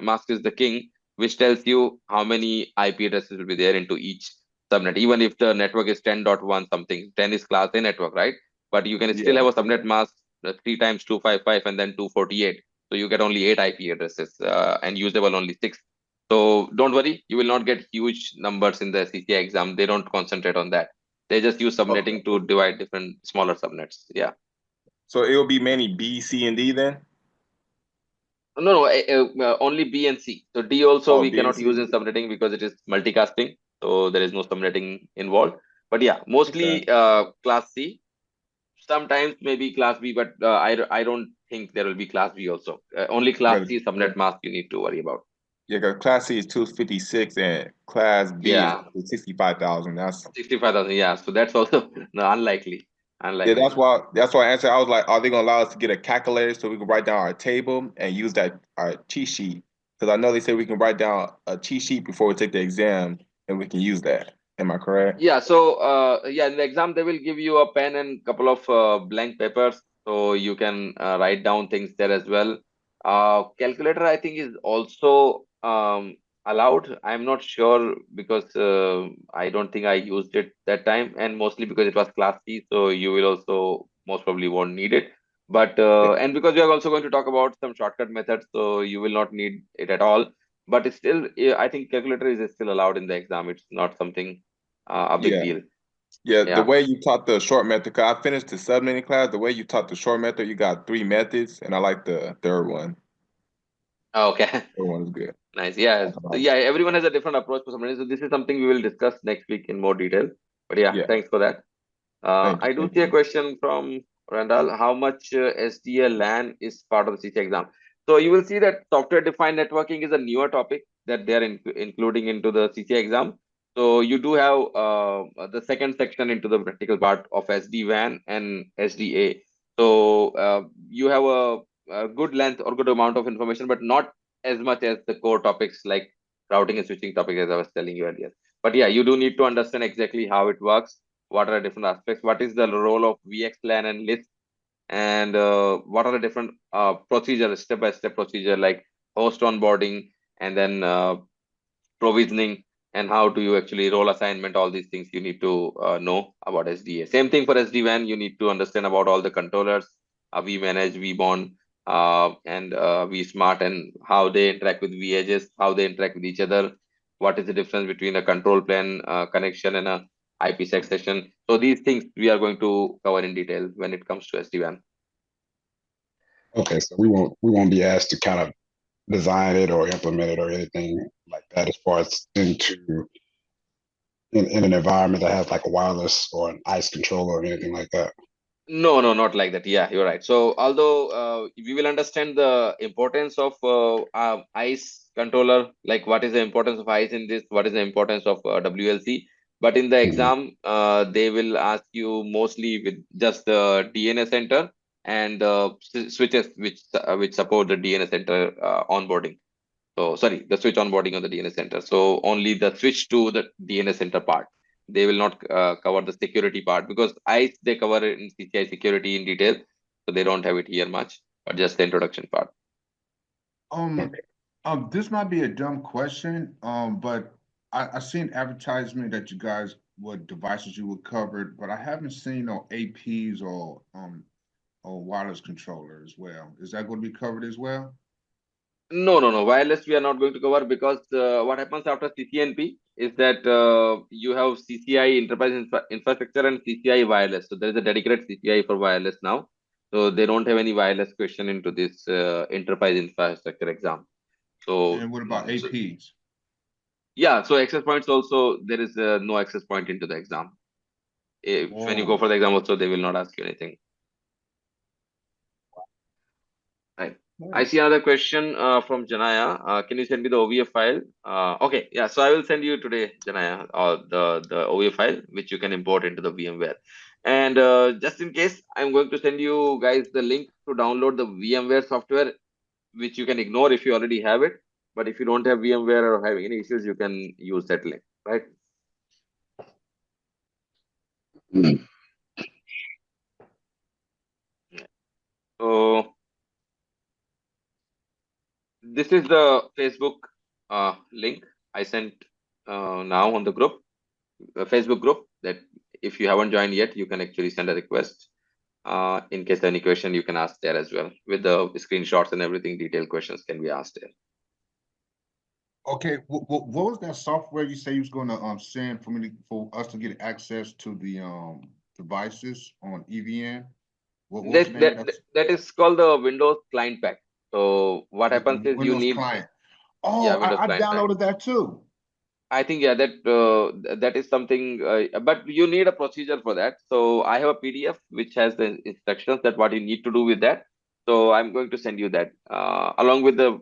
Mask is the king, which tells you how many IP addresses will be there into each subnet. Even if the network is 10.1 something, 10 is class A network, right? But you can still Yeah. have a subnet mask 3 times 255 and then 248. So you get only 8 IP addresses and usable only 6. So don't worry, you will not get huge numbers in the CCI exam. They don't concentrate on that. They just use Okay. subnetting to divide different smaller subnets. Yeah. So it will be mainly B, C, and D then? No, only B and C. So D also Oh, we B and cannot use C? in subnetting because it is multicasting. So there is no subnetting involved. But yeah, Okay. mostly class C. Sometimes maybe class B, but I don't think there will be class B also. Only class Really? C subnet mask you need to worry about. Yeah, because Class C is 256 and Class B Yeah, is 65,000. That's 65,000. Yeah, so that's also no, unlikely. yeah, Unlikely. that's why I answered. I was like, are they gonna allow us to get a calculator so we can write down our table and use that our cheat sheet? Because I know they said we can write down a cheat sheet before we take the exam and we can use that. Am I correct? Yeah, so yeah, in the exam they will give you a pen and couple of blank papers, so you can write down things there as well. Calculator, I think, is also allowed. I'm not sure because I don't think I used it that time, and mostly because it was Class C, so you will also most probably won't need it. But and because we are also going to talk about some shortcut methods, so you will not need it at all. But it's still, yeah, I think calculator is still allowed in the exam. It's not something a big Yeah. deal. Yeah, the Yeah. way you taught the short method, 'cause I finished the submitting class, the way you taught the short method, you got 3 methods, and I like the third one. Okay. Third one is good. Nice. Yeah. So, yeah. Everyone has a different approach for some reason. So this is something we will discuss next week in more detail. But yeah, Yeah, thanks for that. thank you, I do thank see a you. question from Randall. How much SDA LAN is part of the CC exam? So you will see that software-defined networking is a newer topic that they are including into the CC exam. So you do have the second section into the practical part of SD-WAN and SDA. So you have a good length or good amount of information, but not as much as the core topics like routing and switching topic as I was telling you earlier. But yeah, you do need to understand exactly how it works, what are the different aspects, what is the role of VXLAN and list, and what are the different procedures, step-by-step procedure like host onboarding and then provisioning, and how do you actually role assignment. All these things you need to know about SDA. Same thing for SD-WAN, you need to understand about all the controllers, vManage, vBond, and vSmart, and how they interact with vEdges, how they interact with each other, what is the difference between a control plane connection and a IPsec session. So these things we are going to cover in detail when it comes to SD-WAN. Okay, so we won't be asked to kind of design it or implement it or anything like that as far as in an environment that has like a wireless or an ICE controller or anything like that. No, no, not like that. Yeah, you're right. So, although we will understand the importance of ICE controller, like what is the importance of ICE in this, what is the importance of WLC, but in the Mhm. exam, they will ask you mostly with just the DNS center and switches which support the DNS center onboarding. So sorry, the switch onboarding on the DNS center. So only the switch to the DNS center part. They will not cover the security part because ICE they cover it in CCI security in detail. So they don't have it here much, but just the introduction part. Um, this might be a dumb question, but I seen advertisement that you guys what devices you would cover, but I haven't seen no APs or wireless controller as well. Is that going to be covered as well? No, no, no. Wireless we are not going to cover because what happens after CCNP is that you have CCI enterprise infrastructure and CCI wireless. So there is a dedicated CCI for wireless now. So they don't have any wireless question into this enterprise infrastructure exam. So, And what about so APs? yeah, so access points also there is no access point into the exam. If when you go Oh, for the exam also they will not ask you anything. Right. I see nice. another question from Janaya. Can you send me the OVF file? Okay, yeah. So I will send you today, Janaya, the OVF file which you can import into the VMware. And just in case, I'm going to send you guys the link to download the VMware software, which you can ignore if you already have it. But if you don't have VMware or having any issues, you can use that link, right? Mm. So this is the Facebook link I sent now on the group, Facebook group. That if you haven't joined yet, you can actually send a request. In case any question, you can ask there as well. With the screenshots and everything, detailed questions can be asked there. Okay, what was that software you say you was going to send for us to get access to the devices on EVN? What was the That, name of that that? that is called the Windows Client Pack. So what happens is you Windows need, client. yeah, Oh, Windows I Client Pack. downloaded that too. I think yeah, that is something, but you need a procedure for that. So I have a PDF which has the instructions that what you need to do with that. So I'm going to send you that along with the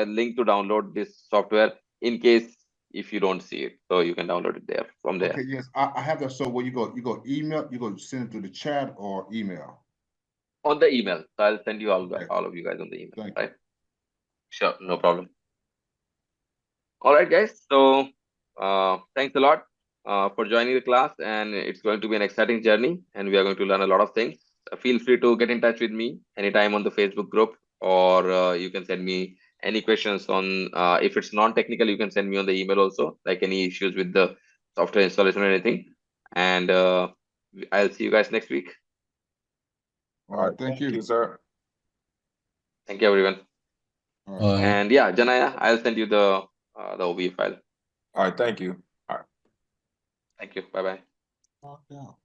link to download this software in case if you don't see it. So you can download it there from there. Okay, yes, I have that. So where you go email, you go send it through the chat or email. On the email. So I'll send you Okay. all of you guys on the email, Thank right? Sure, no problem. All right, guys. So thanks a lot for joining the class, and it's going to be an exciting journey, and we are going to learn a lot of things. Feel free to get in touch with me anytime on the Facebook group, or you can send me any questions on. If it's non-technical, you can send me on the email also, like any issues with the software installation or anything. And I'll see you guys next week. All right, thank you. sir. Thank you, everyone. All right. And yeah, Janaya, I'll send you the OB file. All right, thank you. Thank you. Bye bye. Locked out.